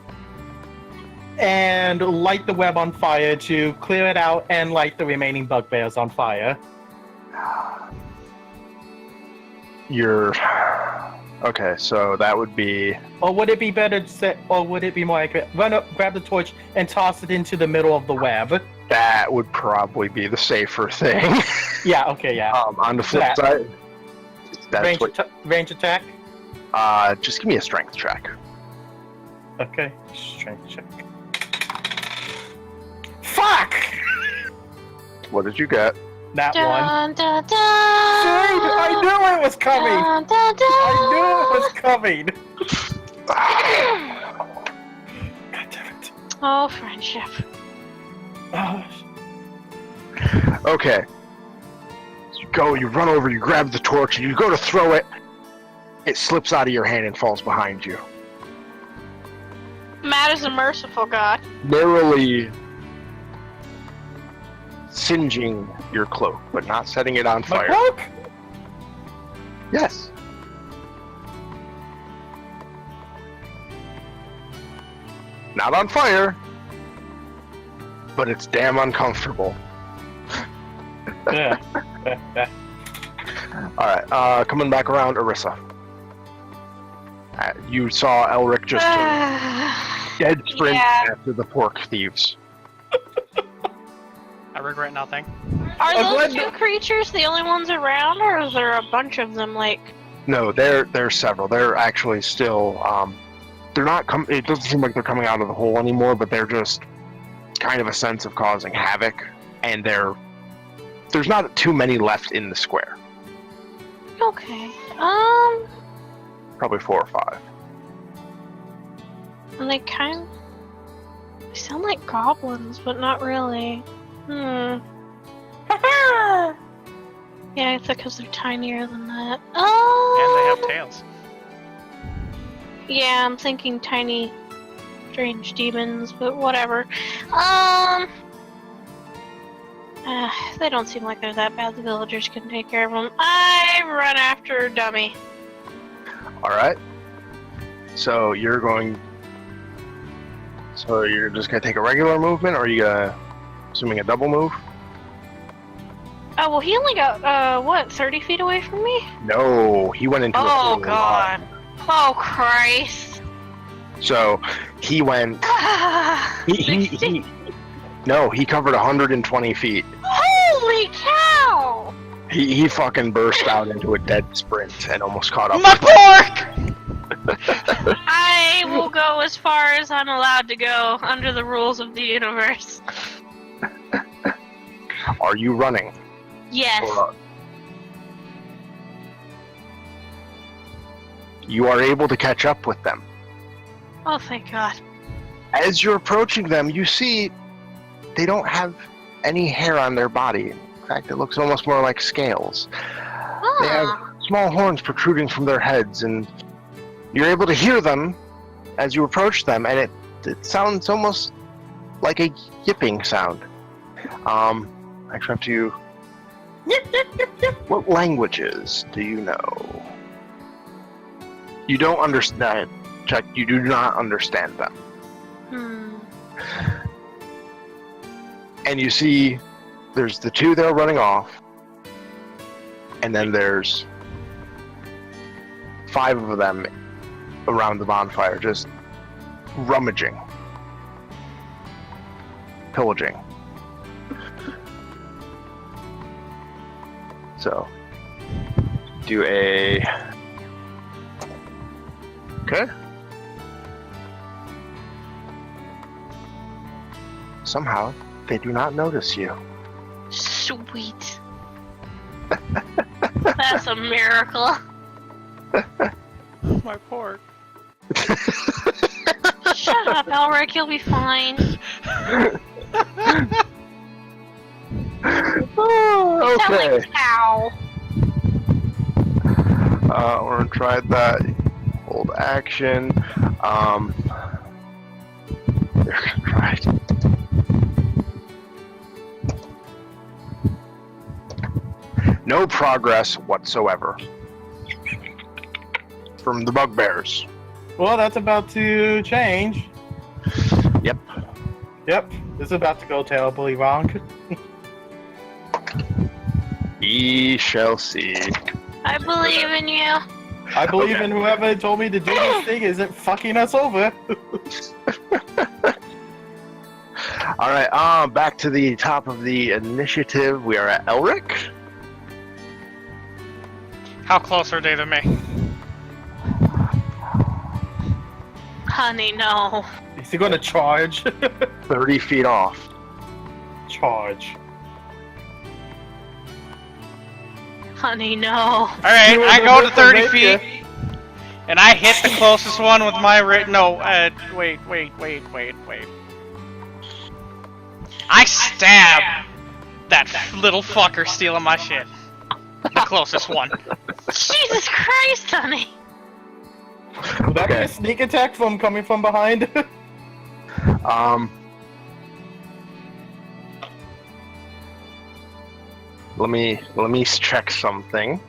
and light the web on fire to clear it out and light the remaining bugbears on fire. You're okay. So that would be Or would it be better to say, or would it be more accurate? Run up, grab the torch, and toss it into the middle of the web. that would probably be the safer thing. Yeah, okay, yeah. On the flip That. side, that's Range attack? just give me a strength check. Okay, strength check. Fuck! What did you get? That one. Dun, dun, dun. I knew it was coming! Dun, dun, dun. I knew it was coming! God damn it. Oh, friendship. Oh, Okay. You run over, you grab the torch, and you go to throw it. It slips out of your hand and falls behind you, Matt is a merciful god. narrowly singeing your cloak, but not setting it on my fire. cloak? Yes. Not on fire, but it's damn uncomfortable. Yeah. Alright, coming back around, Orisa. You saw Elric just dead sprint Yeah. after the pork thieves. I regret nothing. Are I'm those glad 2 creatures the only ones around, or is there a bunch of them, like... No, there's several. They're actually still, they're not it doesn't seem like they're coming out of the hole anymore, but they're just kind of a sense of causing havoc, and there's not too many left in the square. Okay. Probably 4 or 5. And they they sound like goblins, but not really. Yeah, it's because they're tinier than that. And Oh! they have tails. Yeah, I'm thinking tiny, strange demons, but whatever. They don't seem like they're that bad. The villagers can take care of them. I run after Dummy. Alright. So you're just gonna take a regular movement, or are you gonna, assuming a double move? Oh, well, he only got, 30 feet away from me? No, he went into a Oh, portal God. line. Oh, Christ. So he went. He no, he covered 120 feet. Holy cow! He fucking burst out into a dead sprint and almost caught up. My pork! I will go as far as I'm allowed to go under the rules of the universe. Are you running? Yes. Or- You are able to catch up with them. Oh, thank God. As you're approaching them, you see they don't have any hair on their body. In fact, it looks almost more like scales. They have Ah, small horns protruding from their heads, and you're able to hear them as you approach them, and it sounds almost like a yipping sound. I have to. What languages do you know? You don't understand. Check. You do not understand them. And you see, there's the two that are running off, and then there's 5 of them around the bonfire, just rummaging, pillaging. So, do a... Okay. Somehow, they do not notice you. Sweet. That's a miracle. My pork. Shut up, Elric, you'll be fine. Oh, Sound okay. like a cow. We're gonna try that. Hold action. They're gonna try it. No progress whatsoever from the bugbears. Well, that's about to change. Yep. Yep, this is about to go terribly wrong. We shall see. I believe in you. I believe Okay. in whoever told me to do this thing isn't fucking us over. Alright, back to the top of the initiative. We are at Elric. How close are they to me? Honey, no. Is he gonna charge? 30 feet off. Charge. Honey, no. Alright, You I were go the to 30 one feet, right and I hit the closest one with my no, wait. I stab that little fucker stealing my shit. The closest one. Jesus Christ, honey. Would that be Okay. a sneak attack from coming from behind? Let me check something.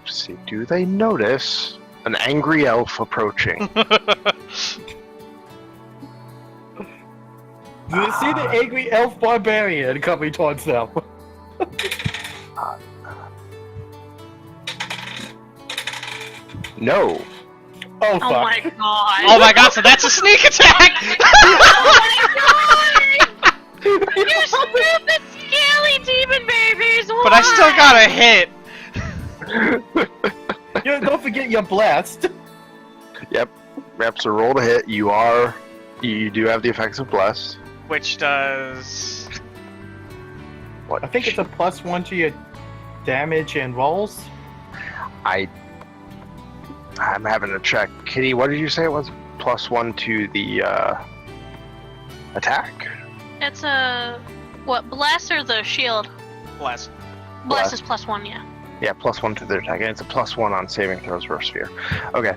Let's see, do they notice an angry elf approaching? Do you see the angry elf barbarian coming towards them? No. Oh Oh fuck. my god. Oh my god, so that's a sneak attack! Oh my god! You stupid scaly demon babies! But I still Why? got a hit. Don't forget you're blessed. Yep, so roll to hit. You do have the effects of blessed. Which does... What? I think it's a +1 to your damage and rolls. I'm having to check. Kitty, what did you say it was? +1 to the attack? It's a... What, bless or the shield? Bless. Bless is +1, yeah. Yeah, +1 to their attack, and it's a +1 on saving throws versus fear. Okay.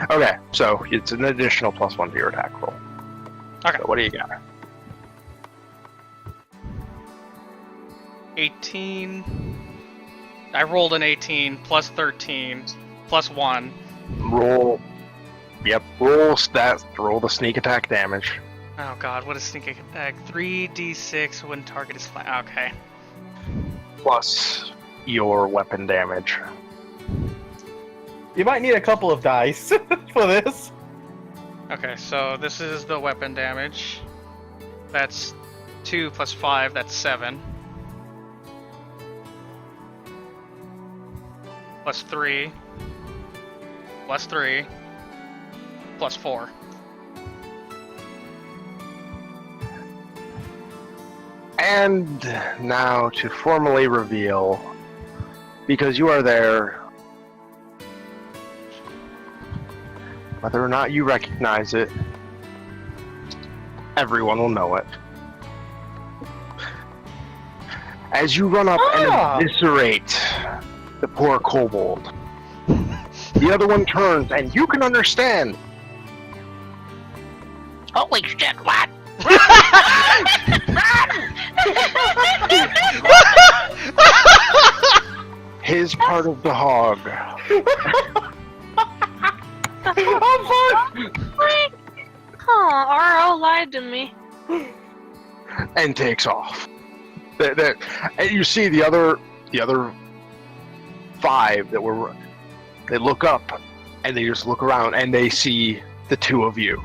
Okay, so it's an additional +1 to your attack roll. Okay. So what do you got? 18. I rolled an 18, plus 13, plus 1. Roll. Yep, roll stats. Roll the sneak attack damage. Oh god, what is sneak attack? 3d6 when target is flat. Okay. Plus your weapon damage. You might need a couple of dice for this. Okay, so this is the weapon damage. That's 2 plus 5, that's 7. Plus 3. Plus 3. Plus 4. And now to formally reveal, because you are there, whether or not you recognize it, everyone will know it. As you run up and eviscerate the poor kobold, the other one turns, and you can understand. Holy shit, what? His part of the hog. Oh, RO lied to me. And takes off. And you see the other 5 that were. They look up and they just look around and they see the 2 of you.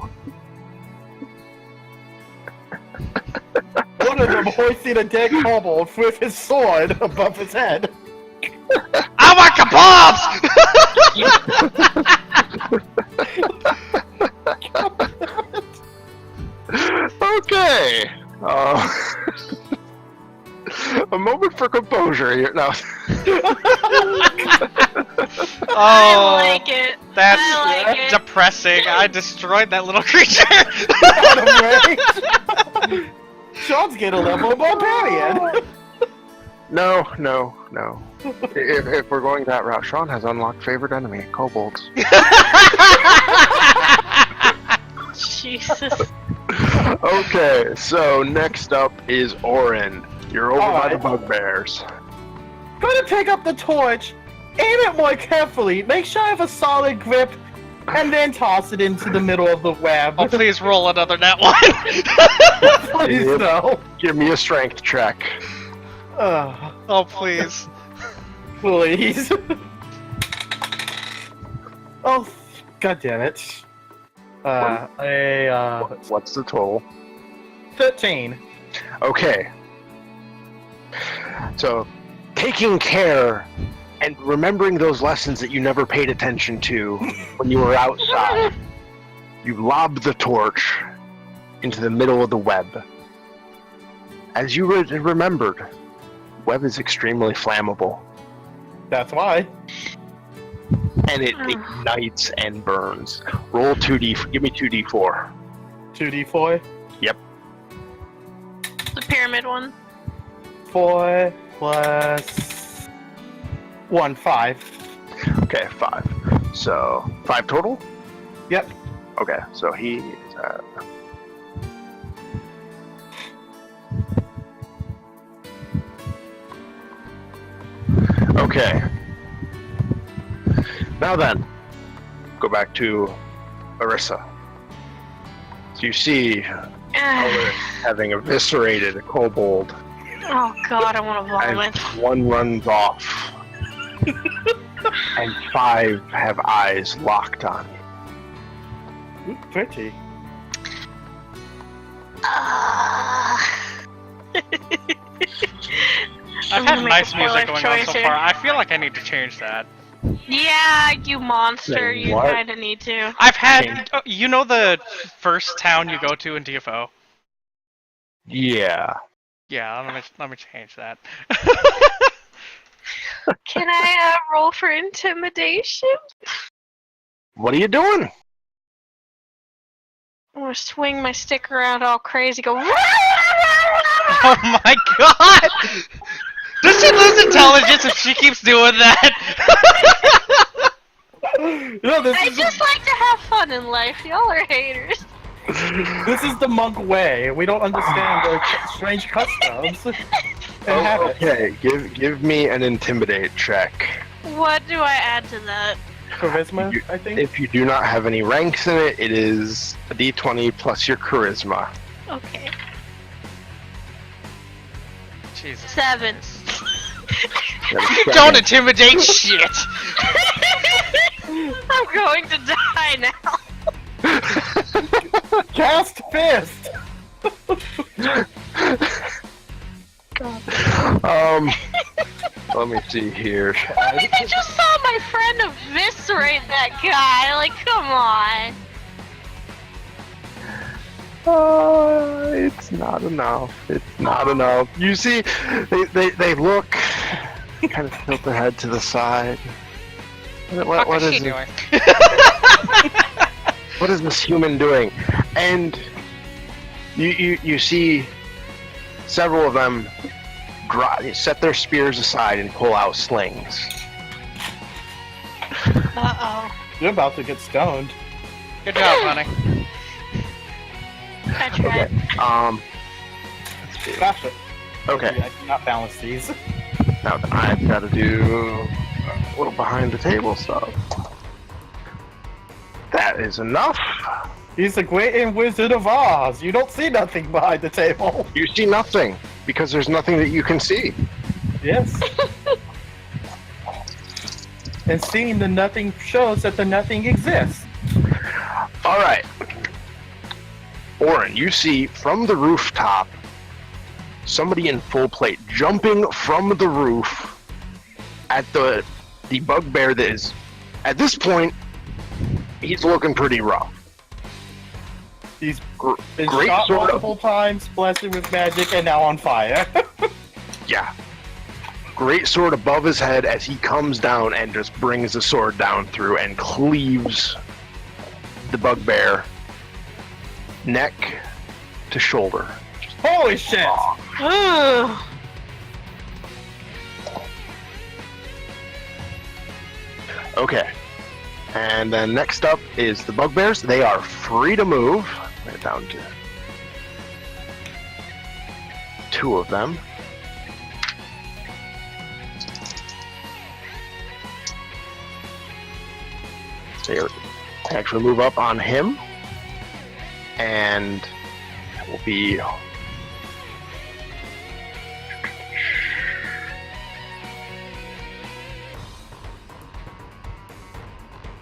One of them hoisting a dead kobold with his sword above his head. I want kebabs! Okay. A moment for composure here. No. I like it. That's I like it. depressing. I destroyed that little creature. Sean's getting a level of barbarian. No. If we're going that route, Sean has unlocked favorite enemy, kobolds. Jesus. Okay, so next up is Orin. You're over by the bugbears. Gonna pick up the torch, aim it more carefully, make sure I have a solid grip, and then toss it into the middle of the web. Oh, please roll another net one. Please no. Give me a strength check. Oh, please. Please. Oh, god damn it. What's the total? 13. Okay. So, taking care and remembering those lessons that you never paid attention to when you were outside, you lob the torch into the middle of the web. As you remembered, web is extremely flammable. That's why. And it ignites and burns. Roll 2d. Give me 2d4. 2d4? Yep. The pyramid one. 4 plus 1, 5. Okay, 5. So, 5 total? Yep. Okay, so he is at... Okay. Now then, go back to Arissa. So you see Owen having eviscerated a kobold, Oh god, I want to and vomit. 1 runs off, and 5 have eyes locked on you. Ooh, pretty. I've had nice music going on so far. I feel like I need to change that. Yeah, you monster, Wait, you what? kinda need to. I've had, you know the first town you go to in DFO? Yeah. Yeah, let me change that. Can I roll for intimidation? What are you doing? I'm gonna swing my stick around all crazy, go. Oh my god! Does she lose intelligence if she keeps doing that? No, this I is just like to have fun in life. Y'all are haters. this is the monk way. We don't understand their strange customs and habits. Okay, give me an intimidate check. What do I add to that? Charisma, I think. If you do not have any ranks in it, it is a d20 plus your charisma. Okay. Jesus. 7. Don't intimidate shit! I'm going to die now. Cast fist. Let me see here. I mean, I just saw my friend eviscerate that guy. Like, come on. It's not enough. It's not enough. You see, they look, kind of tilt their head to the side. What is she it? doing? What is this human doing? And you see several of them set their spears aside and pull out slings. Uh-oh. You're about to get stoned. Good job, honey. I tried. Okay. Gosh, Okay. I cannot balance these. Now I've got to do a little behind the table stuff. That is enough. He's the great Wizard of Oz. You don't see nothing behind the table. You see nothing because there's nothing that you can see. Yes. And seeing the nothing shows that the nothing exists. All right. Orin, you see from the rooftop somebody in full plate jumping from the roof at the bugbear that is, at this point, he's looking pretty rough. He's been Great shot sword. multiple times, blessed with magic, and now on fire. Yeah. Great sword above his head as he comes down and just brings the sword down through and cleaves the bugbear neck to shoulder. Holy shit! Ugh. Okay. And then next up is the bugbears. They are free to move. They're down to 2 of them. They actually move up on him. And it will be...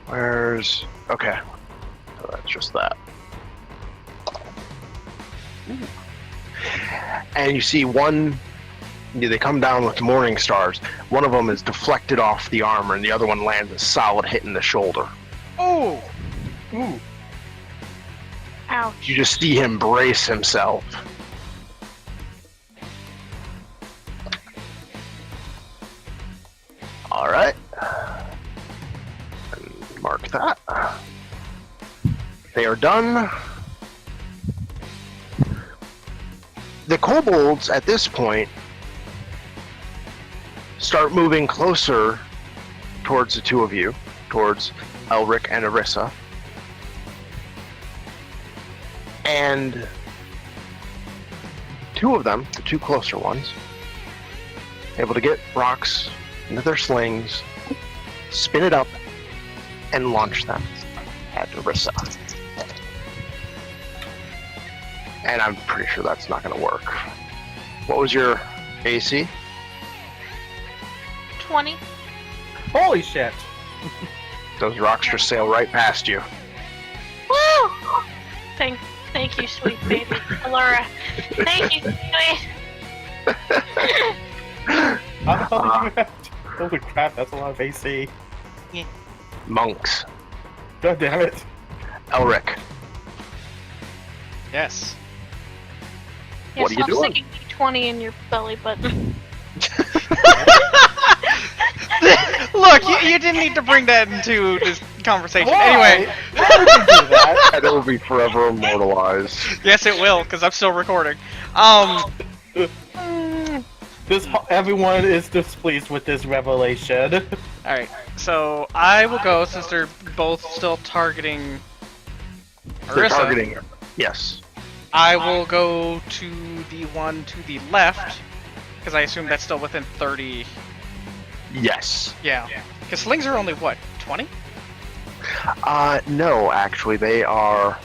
Where's... Okay. So that's just that. And you see one... They come down with morning stars. One of them is deflected off the armor, and the other one lands a solid hit in the shoulder. Oh! Ooh. Ouch. You just see him brace himself. All right. And mark that. They are done. The kobolds at this point start moving closer towards the 2 of you, towards Elric and Arissa. And 2 of them, the 2 closer ones, able to get rocks into their slings, spin it up, and launch them at Arissa. And I'm pretty sure that's not going to work. What was your AC? 20. Holy shit! Those rocks just sail right past you. Woo! Thank you, sweet baby. Laura. Thank you, sweet. How the hell did you have? Holy crap, that's a lot of AC. Monks. God damn it. Elric. Yes. Yeah, What are you stop doing? sticking D20 in your belly button. Look, you didn't need to bring that into this conversation. Why? Anyway, Why would you do that? And it will be forever immortalized. yes, it will, because I'm still recording. Everyone is displeased with this revelation. Alright, so I will go, since they're both still targeting They're Arissa. targeting. Yes. I will go to the one to the left, because I assume that's still within 30. Yes. Yeah. Because slings are only, what, 20? No, actually, they are.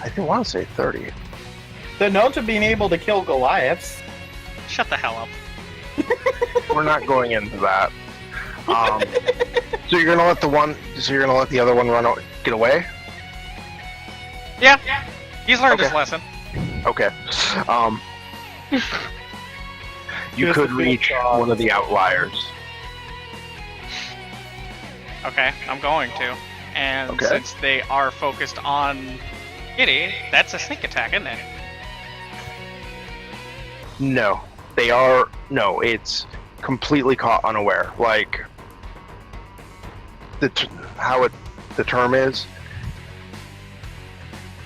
I think I want to say 30. They're known to being able to kill Goliaths. Shut the hell up. We're not going into that. So you're gonna let the one. So you're gonna let the other one get away. Yeah, he's learned his Okay. lesson. Okay. You Just could a bit reach of one of the outliers. Okay, I'm going to. And Okay. since they are focused on Kitty, that's a sneak attack, isn't it? No, they are. No, it's completely caught unaware. Like the term is.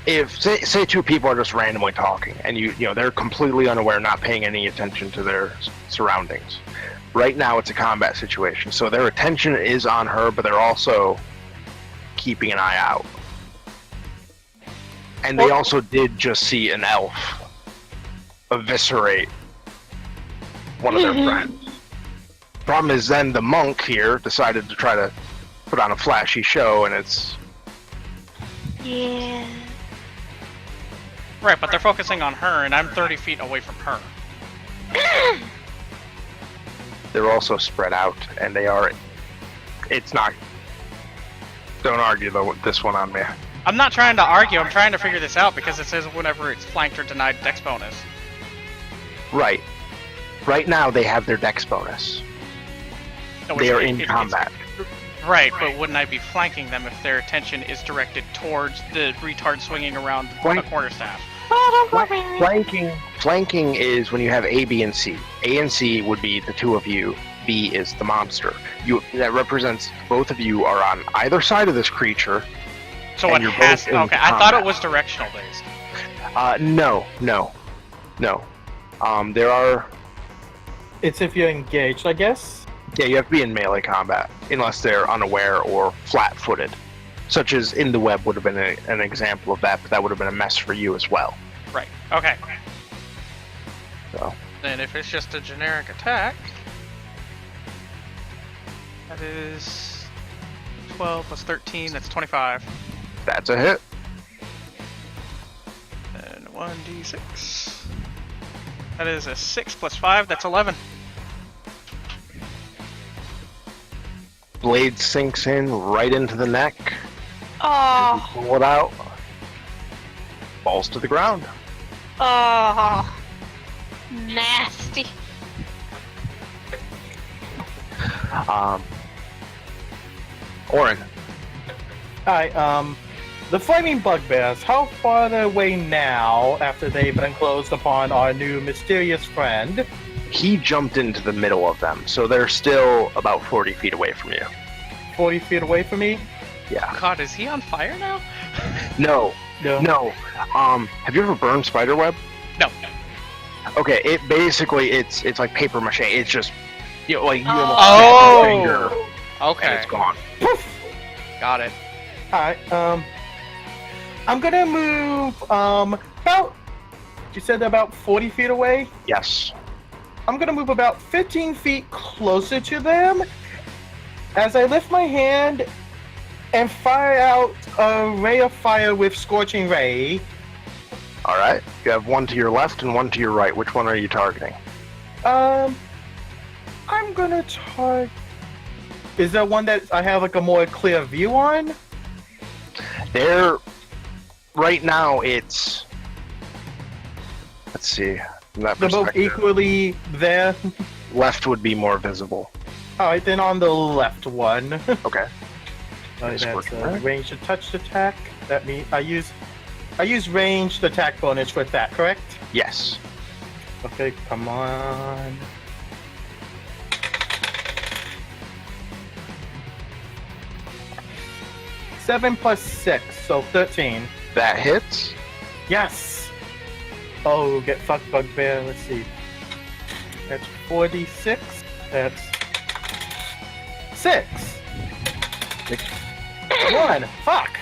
if say two people are just randomly talking, and you know they're completely unaware, not paying any attention to their surroundings. Right now, it's a combat situation, so their attention is on her, but they're also keeping an eye out. And they also did just see an elf eviscerate one of their friends. Problem is, then the monk here decided to try to put on a flashy show, and it's Yeah. Right, but they're focusing on her, and I'm 30 feet away from her. they're also spread out, and they are. It's not. Don't argue though this one on me. I'm not trying to argue, I'm trying to figure this out because it says whenever it's flanked or denied dex bonus. Right. Right now they have their dex bonus. No, They are in combat. Right, but wouldn't I be flanking them if their attention is directed towards the retard swinging around a quarterstaff? Flanking is when you have A, B, and C. A and C would be the two of you. B is the monster. That represents both of you are on either side of this creature. So and it you're has. both in Okay, I thought it combat. was directional based. No. There are. It's if you're engaged, I guess. Yeah, you have to be in melee combat unless they're unaware or flat-footed, such as in the web would have been an example of that, but that would have been a mess for you as well. Right. Okay. So. Then if it's just a generic attack, that is 12 plus 13. That's 25. That's a hit. And 1d6. That is a 6 plus 5. That's 11. Blade sinks in right into the neck. Oh. Pull it out. Falls to the ground. Oh. Nasty. Orin. Alright, the flaming bugbears, how far are they away now after they've enclosed upon our new mysterious friend? He jumped into the middle of them, so they're still about 40 feet away from you. 40 feet away from me? Yeah. God, is he on fire now? No. No. Have you ever burned spiderweb? No. Okay, it's like paper mache. It's just like you almost Oh. snap your finger and Okay. it's gone. Poof! Got it. Alright, I'm gonna move, about, you said about 40 feet away? Yes. I'm gonna move about 15 feet closer to them as I lift my hand and fire out a ray of fire with Scorching Ray. All right. You have one to your left and one to your right. Which one are you targeting? I'm gonna target. Is there one that I have like a more clear view on? There. Right now, it's. Let's see. From that They're both perspective, equally there. left would be more visible. Alright, then on the left one. Okay. That's Scorching a Ray. ranged touch attack. That means I use ranged attack bonus with that, correct? Yes. Okay, come on. Seven plus 6, so 13. That hits. Yes! Oh, get fucked, bugbear. Let's see. That's 46. That's 6. 1. Fuck!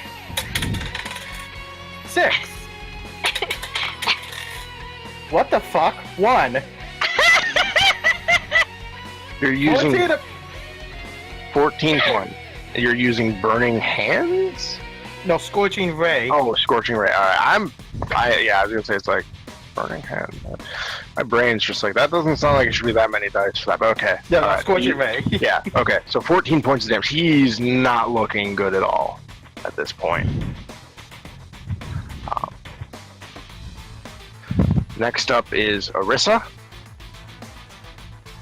6. What the fuck? 1. You're using 14. 14 points. You're using burning hands. No, Scorching Ray. Oh, scorching ray. All right. I was gonna say it's like burning hand. My brain's just like that. Doesn't sound like it should be that many dice for that. But okay. No, All right. Scorching Ray. Yeah. Okay. So 14 points of damage. He's not looking good at all at this point. Next up is Arissa.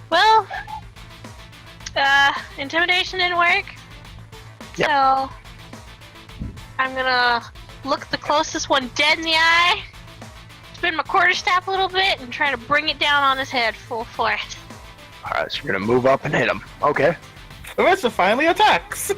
Well, intimidation didn't work. Yep. So, I'm gonna look the closest one dead in the eye, spin my quarterstaff a little bit, and try to bring it down on his head full force. All right. So you're gonna move up and hit him. Okay. Arissa finally attacks.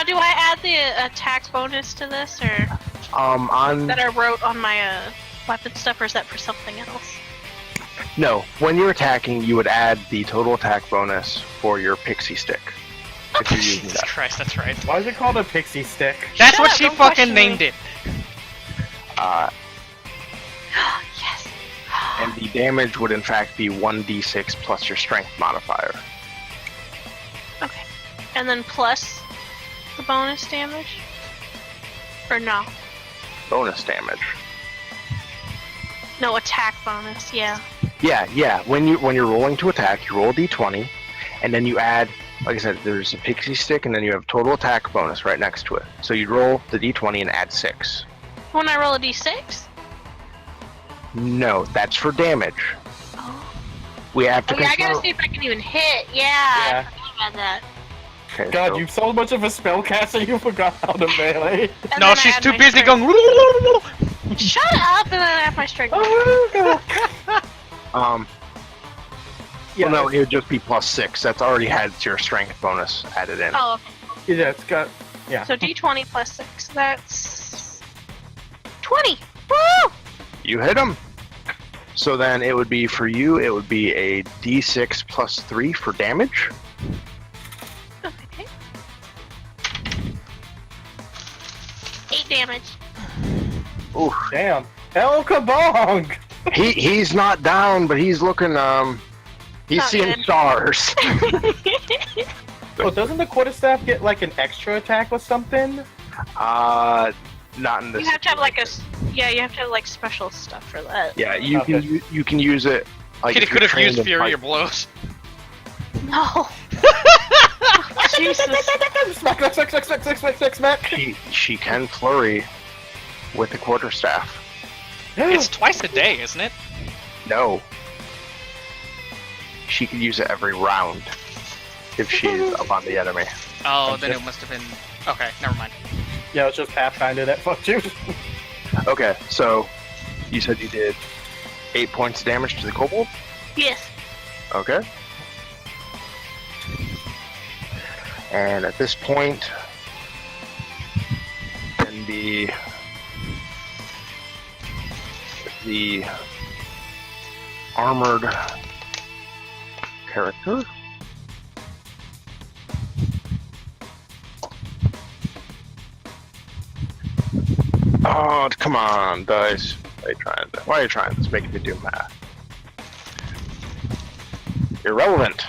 do I add the attack bonus to this, or On that I wrote on my weapon stuff, or is that for something else? no, when you're attacking, you would add the total attack bonus for your pixie stick. If you're using Jesus that. Christ, that's right. Why is it called a pixie stick? That's Shut what up, she don't fucking question named me. it. Yes. And the damage would in fact be 1d6 plus your strength modifier. Okay. And then plus the bonus damage? Or no? Bonus damage. No, attack bonus, yeah. Yeah. When you're rolling to attack, you roll a d20, and then you add, like I said, there's a pixie stick, and then you have total attack bonus right next to it. So you roll the d20 and add 6. When I roll a d6? No, that's for damage. Oh. We have to Oh, yeah, I control. gotta see if I can even hit. Yeah, Yeah. I forgot about that. Okay, God, so- you've so much of a spellcaster, you forgot how to melee. And No, then I she's add too my busy strength. going. Shut up, and then I have my strength. Oh, God. Well, no, it would just be plus 6. That's already had your strength bonus added in. Oh, okay. Yeah, it's got. Yeah. So d20 plus 6, that's 20! Woo! You hit him. So then it would be for you, it would be a d6 plus 3 for damage. Okay. 8 damage. Ooh, Damn. El Kabong! he's not down, but he's looking he's Not seeing good. stars. Oh, doesn't the quarterstaff get like an extra attack or something? Not in this. You have to have like you have to have like special stuff for that. Yeah, you Okay. can you can use it. Like Kitty if you're could have trained used in Fury fight. of Blows. No. Jesus. Smack. She can flurry with the quarterstaff. It's twice a day, isn't it? No. She can use it every round if she's up on the enemy. Oh, I'm then just- it must have been. Okay, never mind. Yeah, it's just Pathfinder that fucked you. Okay, so you said you did 8 points of damage to the kobold? Yes. Okay. And at this point, then the armored character. Oh, come on, dice. Why are you trying to make me do math? Irrelevant.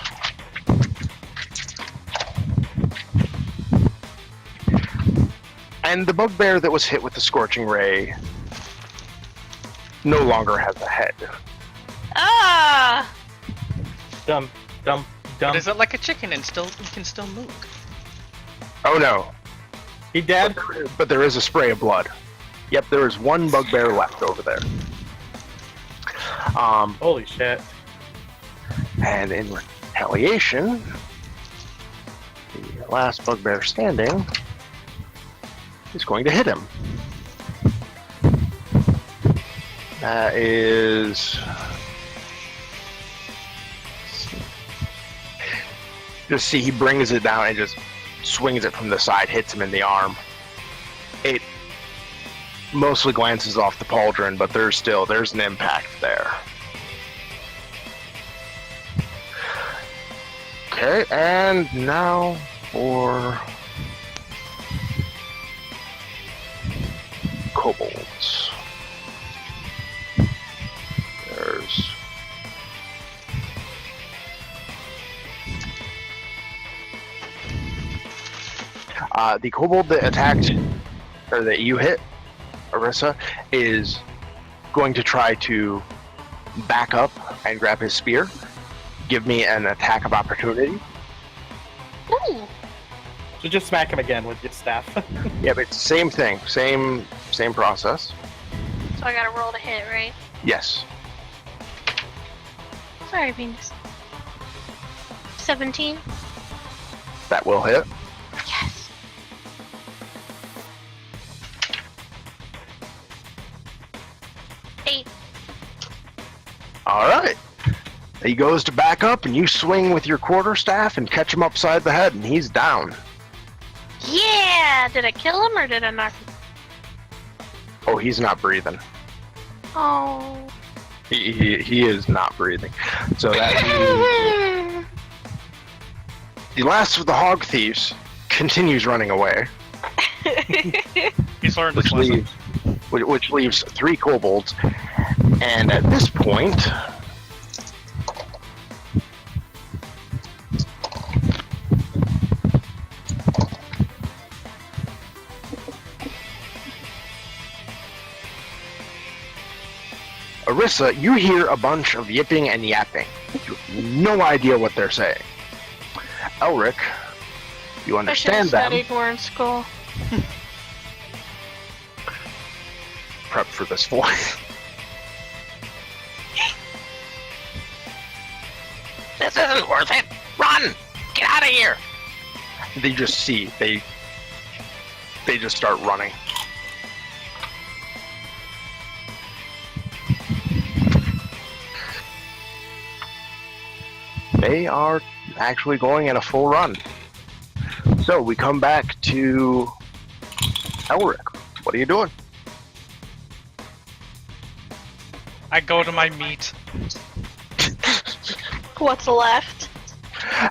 And the bugbear that was hit with the scorching ray no longer has a head. Ah! Dumb. But is it like a chicken and you can still move? Oh no. He dead? But there is a spray of blood. Yep, there is one bugbear left over there. Holy shit. And in retaliation, the last bugbear standing is going to hit him. That is... Just see, he brings it down and just swings it from the side, hits him in the arm. It mostly glances off the pauldron, but there's an impact there. Okay, and now for kobolds. There's the kobold that attacked, or that you hit, Arissa, is going to try to back up and grab his spear. Give me an attack of opportunity. Ooh. So just smack him again with your staff. Yeah, but it's the same thing, same process. So I gotta roll to hit, right? Yes. Sorry, Venus. 17? That will hit. Yes. Eight. All right. He goes to back up, and you swing with your quarterstaff and catch him upside the head, and he's down. Yeah! Did I kill him or did I knock him? Oh, he's not breathing. Oh. He is not breathing. So that means the last of the hog thieves continues running away, He's learned his lesson. which leaves 3 kobolds. And at this point, Arissa, you hear a bunch of yipping and yapping. You have no idea what they're saying. Elric, you I should have understand them. studied more in school. Prep for this voice. This isn't worth it. Run! Get out of here! They just see. They just start running. They are actually going in a full run. So we come back to Elric. What are you doing? I go to my meat. What's left?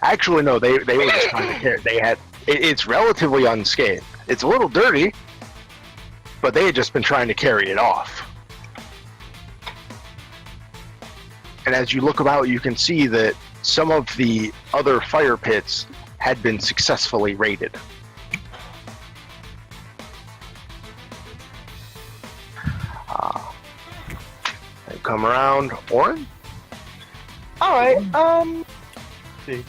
Actually, no. They were just trying to carry. They had. It's relatively unscathed. It's a little dirty, but they had just been trying to carry it off. And as you look about, you can see that some of the other fire pits had been successfully raided. And come around, Orin? Alright, see.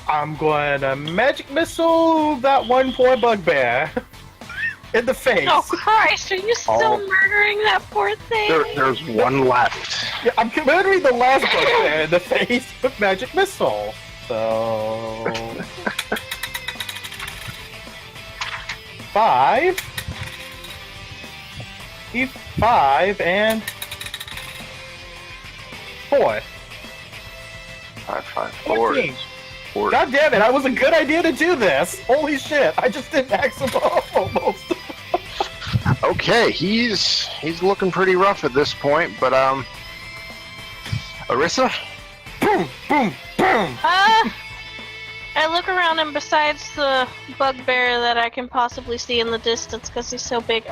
I'm going to magic missile that one poor bugbear in the face. Oh Christ, are you still murdering that poor thing? There's one left. Yeah, I'm murdering the last bugbear in the face with magic missile. So 5, 5, and 4. 5, 5, 4. 14. God damn it, that was a good idea to do this! Holy shit, I just did max him off almost. Okay, he's looking pretty rough at this point, but Arissa? Boom, boom, boom! I look around and besides the bugbear that I can possibly see in the distance because he's so big,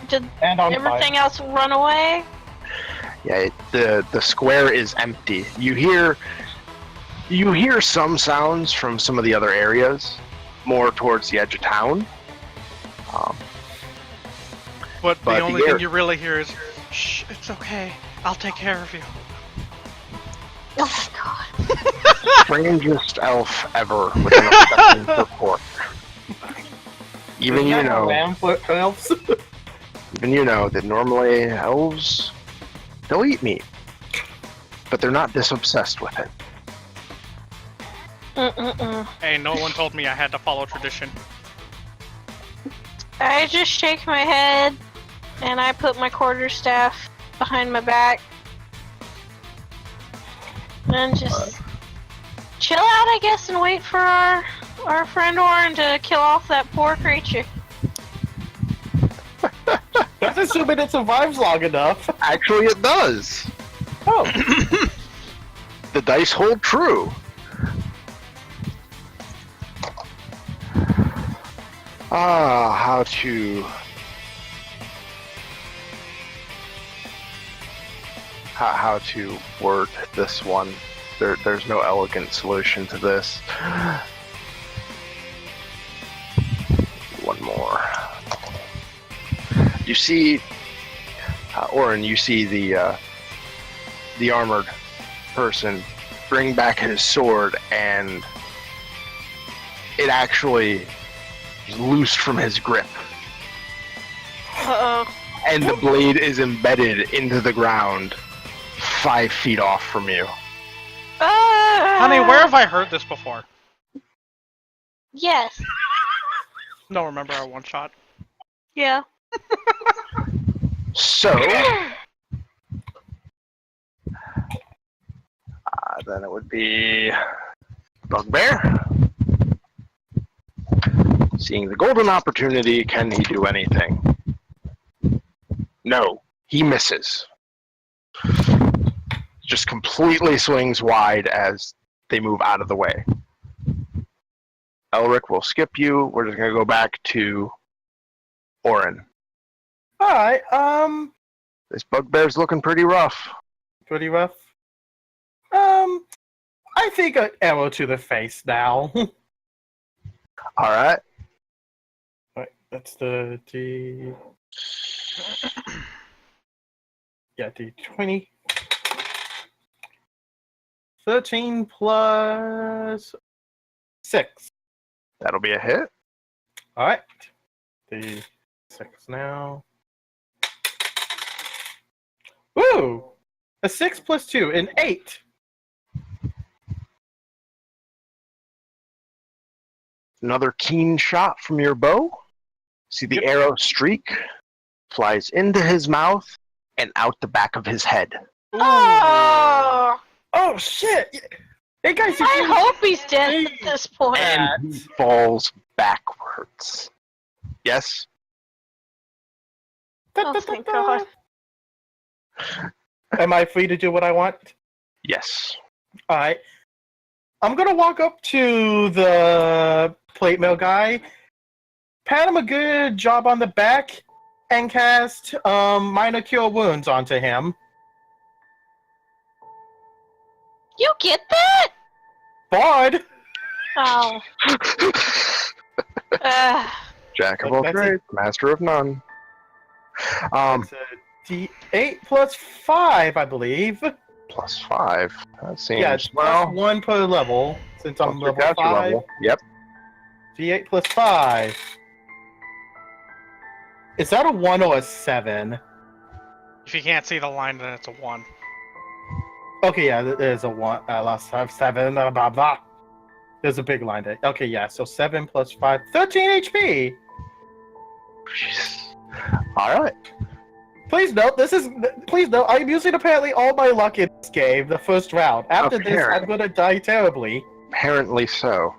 did And on everything else run away? Yeah, the square is empty. You hear some sounds from some of the other areas, more towards the edge of town. But the But only the air- thing you really hear is, "Shh, it's okay. I'll take care of you." Oh my god. Strangest elf ever with an obsession for pork. Even you know that normally elves, they'll eat meat, but they're not this obsessed with it. Hey, no one told me I had to follow tradition. I just shake my head and I put my quarterstaff behind my back and just chill out, I guess, and wait for our friend Orin to kill off that poor creature. That's assuming it survives long enough. Actually, it does. Oh. The dice hold true. How to word this one. There's no elegant solution to this. One more. You see, Orin, you see the armored person bring back his sword, and it actually is loosed from his grip. Uh-oh. And the blade is embedded into the ground 5 feet off from you. Honey, where have I heard this before? Yes. No, remember our one shot? Yeah. So, then it would be Bugbear. Seeing the golden opportunity, can he do anything? No, he misses. Just completely swings wide as they move out of the way. Elric will skip you. We're just going to go back to Orin. Alright, This bugbear's looking pretty rough. pretty rough. I think an arrow to the face now. Alright. Right, that's the D. Yeah, D20. 13 plus 6. That'll be a hit. Alright. D6 now. Woo! A 6 plus 2, an 8. Another keen shot from your bow. See the arrow streak, flies into his mouth and out the back of his head. Oh! Oh shit! Hey guys, I hope he's dead at this point. And he falls backwards. Yes? Oh, thank God. Am I free to do what I want? Yes. Alright. I'm gonna walk up to the plate mill guy, pat him a good job on the back, and cast minor cure wounds onto him. You get that? Bard! Oh. Jack of all That's trades, master of none. It's a D8 plus 5, I believe. Plus 5. That seems Yeah, it's well. plus 1 per level, since I'm once we level got your 5. level. Yep. D8 plus 5. Is that a 1 or a 7? If you can't see the line, then it's a 1. Okay, yeah, there's a 1. Last time, 7. Blah, blah, blah. There's a big line there. Okay, yeah, so 7 plus 5. 13 HP! Alright. Please note, I'm using apparently all my luck in this game, the first round. After this, I'm gonna die terribly. Apparently so.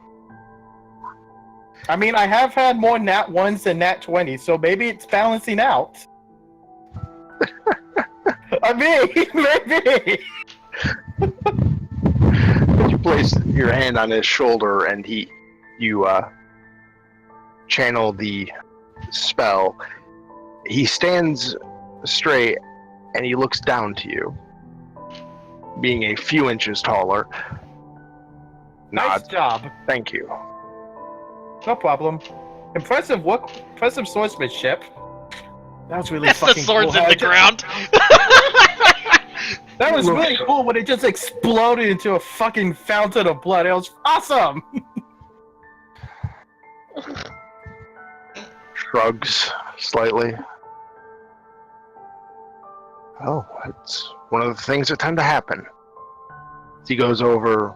I mean, I have had more nat 1s than nat 20s, so maybe it's balancing out. I mean, maybe! You place your hand on his shoulder and you channel the spell. He stands straight and he looks down to you, being a few inches taller. Nice Nods. job. Thank you. No problem. Impressive work, impressive swordsmanship. That was really That's the fucking swords cool. in the ground. That was really cool when it just exploded into a fucking fountain of blood. It was awesome! Shrugs slightly. Oh, it's one of the things that tend to happen. He goes over,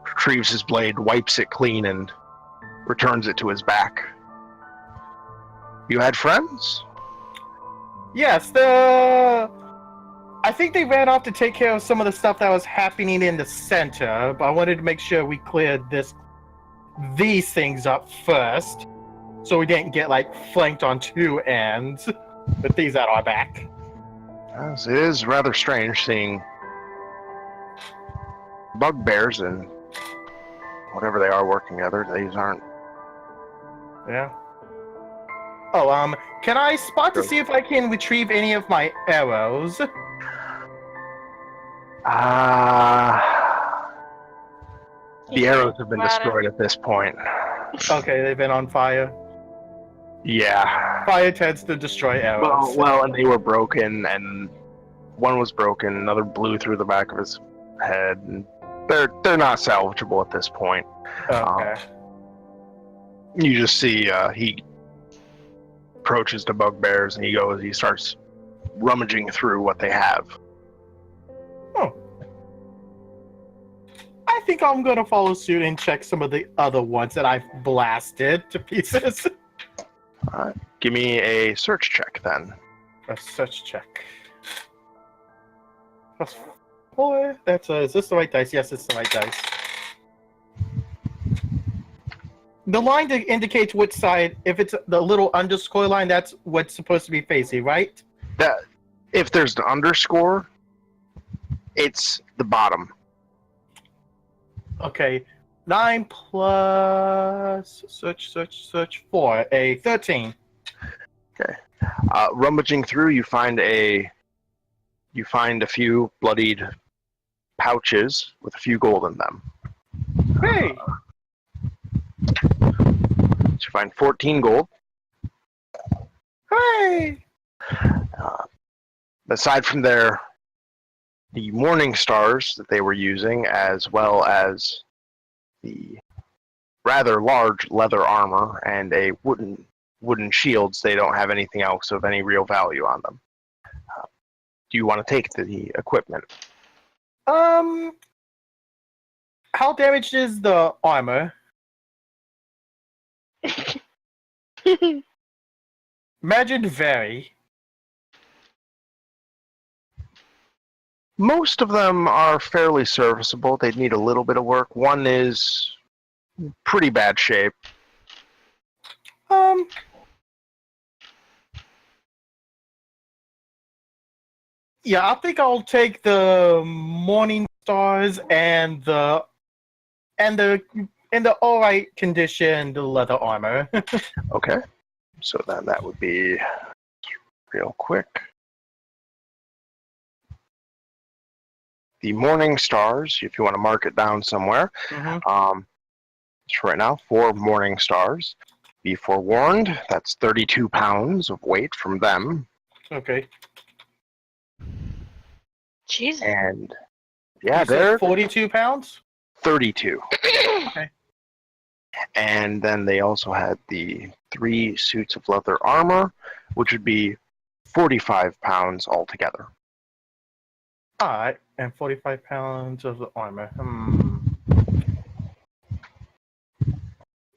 retrieves his blade, wipes it clean, and returns it to his back. You had friends? Yes, I think they ran off to take care of some of the stuff that was happening in the center, but I wanted to make sure we cleared these things up first, so we didn't get, flanked on two ends with these at our back. Yes, it is rather strange seeing bugbears and whatever they are working together. These aren't. Yeah. Oh, can I spot to see if I can retrieve any of my arrows? The arrows have been destroyed at this point. Okay, they've been on fire. Yeah. Fire tends to destroy arrows. Well, and they were broken, and one was broken, another blew through the back of his head, and they're not salvageable at this point. Okay. You just see he approaches the bugbears, and he starts rummaging through what they have. Oh. I think I'm gonna follow suit and check some of the other ones that I've blasted to pieces. Alright, give me a search check then. A search check. Plus 4. That's is this the right dice? Yes, it's the right dice. the line that indicates which side, if it's the little underscore line, that's what's supposed to be facing, right? That if there's an underscore, it's the bottom. Okay. 9 plus search 4, a 13. Rummaging through, you find a few bloodied pouches with a few gold in them. Hey! So you find 14 gold. Hey! Aside from the morning stars that they were using, as well as the rather large leather armor and a wooden shields, they don't have anything else of any real value on them. Do you want to take the equipment? How damaged is the armor? Imagine very. Most of them are fairly serviceable. They'd need a little bit of work. One is pretty bad shape. Yeah, I think I'll take the morning stars and the alright conditioned leather armor. Okay. So then that would be real quick. The morning stars, if you want to mark it down somewhere. Mm-hmm. Just right now, 4 morning stars. Be forewarned, that's 32 pounds of weight from them. Okay. Jesus. And yeah, You said they're 42 pounds? 32. Okay. And then they also had the 3 suits of leather armor, which would be 45 pounds altogether. Alright, and 45 pounds of the armor.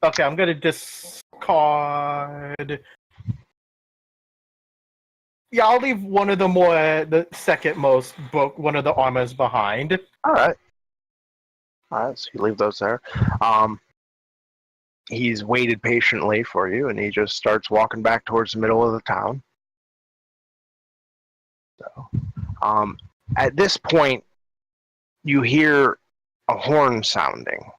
Okay, I'm gonna discard. Yeah, I'll leave one of the second most book, one of the armors behind. Alright, so you leave those there. He's waited patiently for you, and he just starts walking back towards the middle of the town. So, at this point, you hear a horn sounding.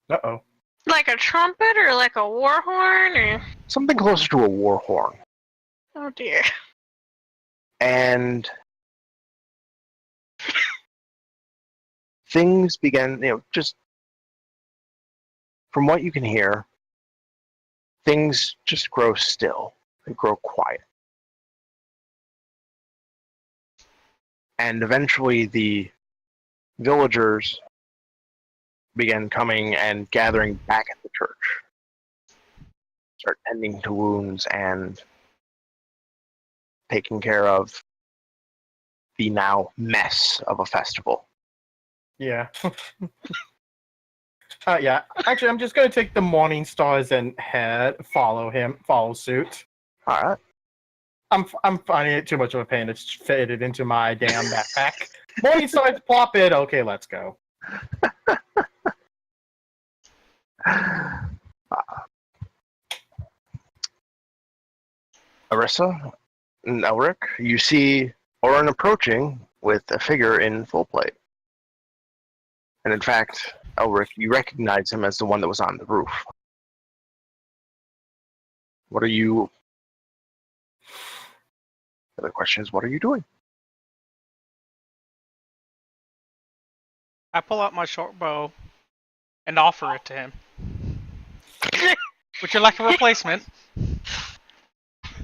Uh-oh. Like a trumpet or like a war horn or... Something closer to a war horn. Oh dear. And things begin, just from what you can hear, things just grow still. They grow quiet. And eventually the villagers began coming and gathering back at the church. Start tending to wounds and taking care of the now mess of a festival. Yeah. Yeah. Actually, I'm just gonna take the morning stars and follow suit. Alright. I'm finding it too much of a pain to fit it into my damn backpack. Morning stars, plop it. Okay, let's go. Arissa and Elric, you see Orin approaching with a figure in full plate. And in fact, Elric, you recognize him as the one that was on the roof. What are you... The other question is, what are you doing? I pull out my short bow and offer it to him. Would you like a replacement?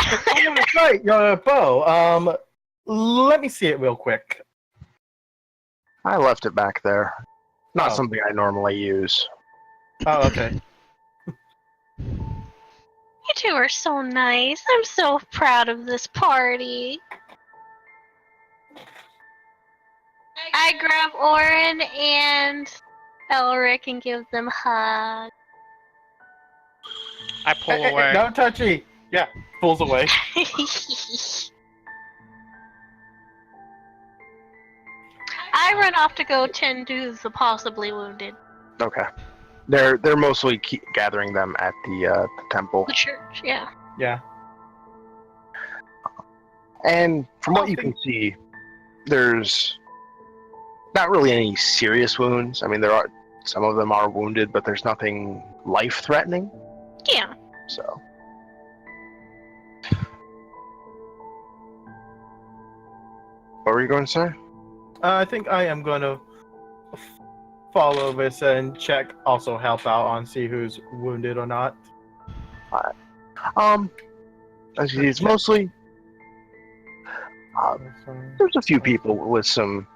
Oh, that's right, your bow. Let me see it real quick. I left it back there. Not Oh. something I normally use. Oh, okay. You two are so nice. I'm so proud of this party. I grab Orin and Elric and give them a hug. I pull away. No touchy. Yeah, pulls away. I run off to go tend to the possibly wounded. Okay. They're mostly gathering them at the temple. The church, yeah. Yeah. And from what I you think- can see, there's not really any serious wounds. I mean, there are some of them are wounded, but there's nothing life-threatening. Yeah. So, what were you going to say? I think I am going to follow this and check, also help out on see who's wounded or not. As you see, it's mostly there's a few people with some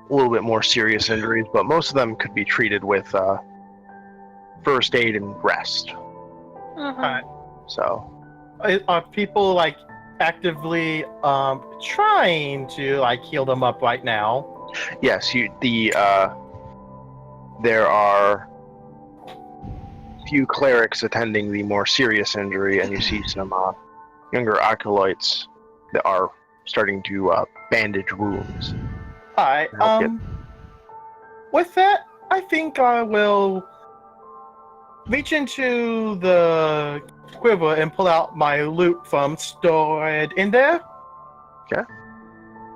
a little bit more serious injuries, but most of them could be treated with first aid and rest. Uh-huh. So, Are people like actively trying to like heal them up right now? yes, there are few clerics attending the more serious injury, and you see some younger acolytes that are starting to bandage wounds. Alright, with that, I think I will reach into the quiver and pull out my loot from stored in there. Okay.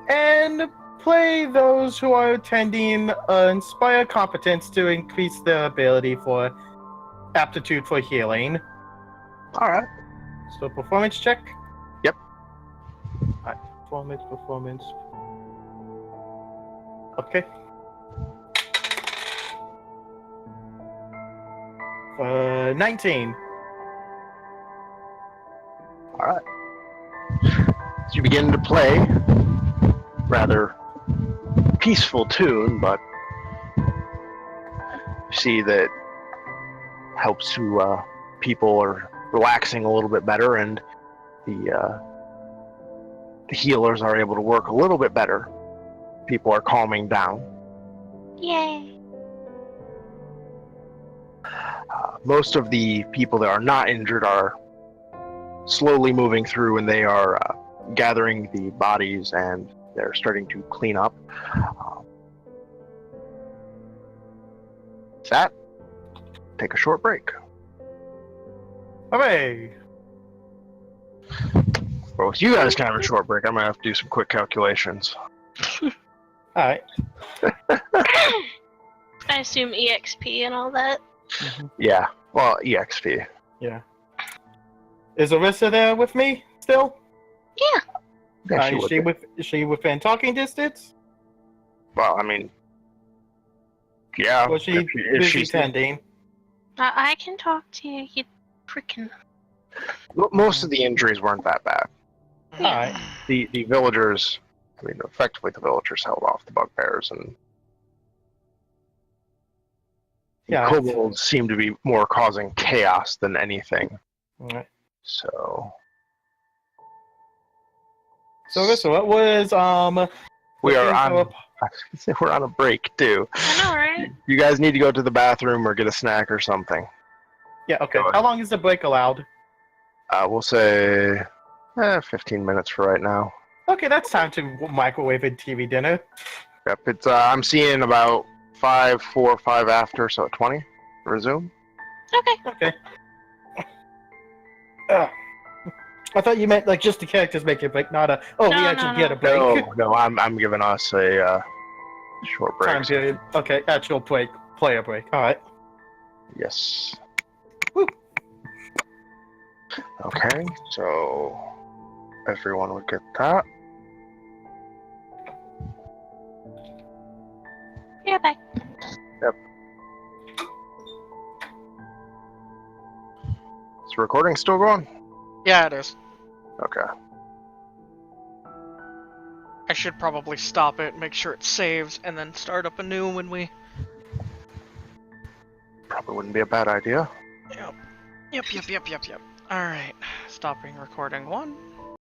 And play those who are attending inspire competence to increase their ability for aptitude for healing. All right. So performance check. Yep. Alright, performance. Okay. 19. All right. So you begin to play rather peaceful tune, but you see that helps to people are relaxing a little bit better, and the healers are able to work a little bit better. People are calming down. Yay. Most of the people that are not injured are slowly moving through, and they are gathering the bodies, and they're starting to clean up. With that, take a short break. Hooray! Well, if you guys can have a short break, I'm gonna have to do some quick calculations. Alright. I assume EXP and all that. Yeah, well, EXP. Yeah. Is Arissa there with me still? Yeah. Yeah, she would be. Is she within talking distance? Well, I mean, yeah. Was she if busy she's tending? I can talk to you, you freaking. most of the injuries weren't that bad. Alright. The villagers, I mean, effectively the villagers held off the bugbears, and the Yeah. kobolds seem to be more causing chaos than anything. Alright. So So Arissa, what was we are looking on. We're on a break too. I know, right? You guys need to go to the bathroom or get a snack or something. Yeah, okay. Go ahead. How long is the break allowed? We'll say 15 minutes for right now. Okay, that's time to microwave and TV dinner. Yep, it's I'm seeing about 5, 4, 5 after, so 20. Resume. Okay. Okay. I thought you meant like just the characters make a break, not a we No, actually no, get a break. No, I'm giving us a short break. Time period. Okay, actual player break. Alright. Yes. Woo. Okay, so everyone would get that. Yeah, bye. Is the recording still going? Yeah, it is. Okay. I should probably stop it, make sure it saves, and then start up anew when we... Probably wouldn't be a bad idea. Yep. Alright. Stopping recording 1.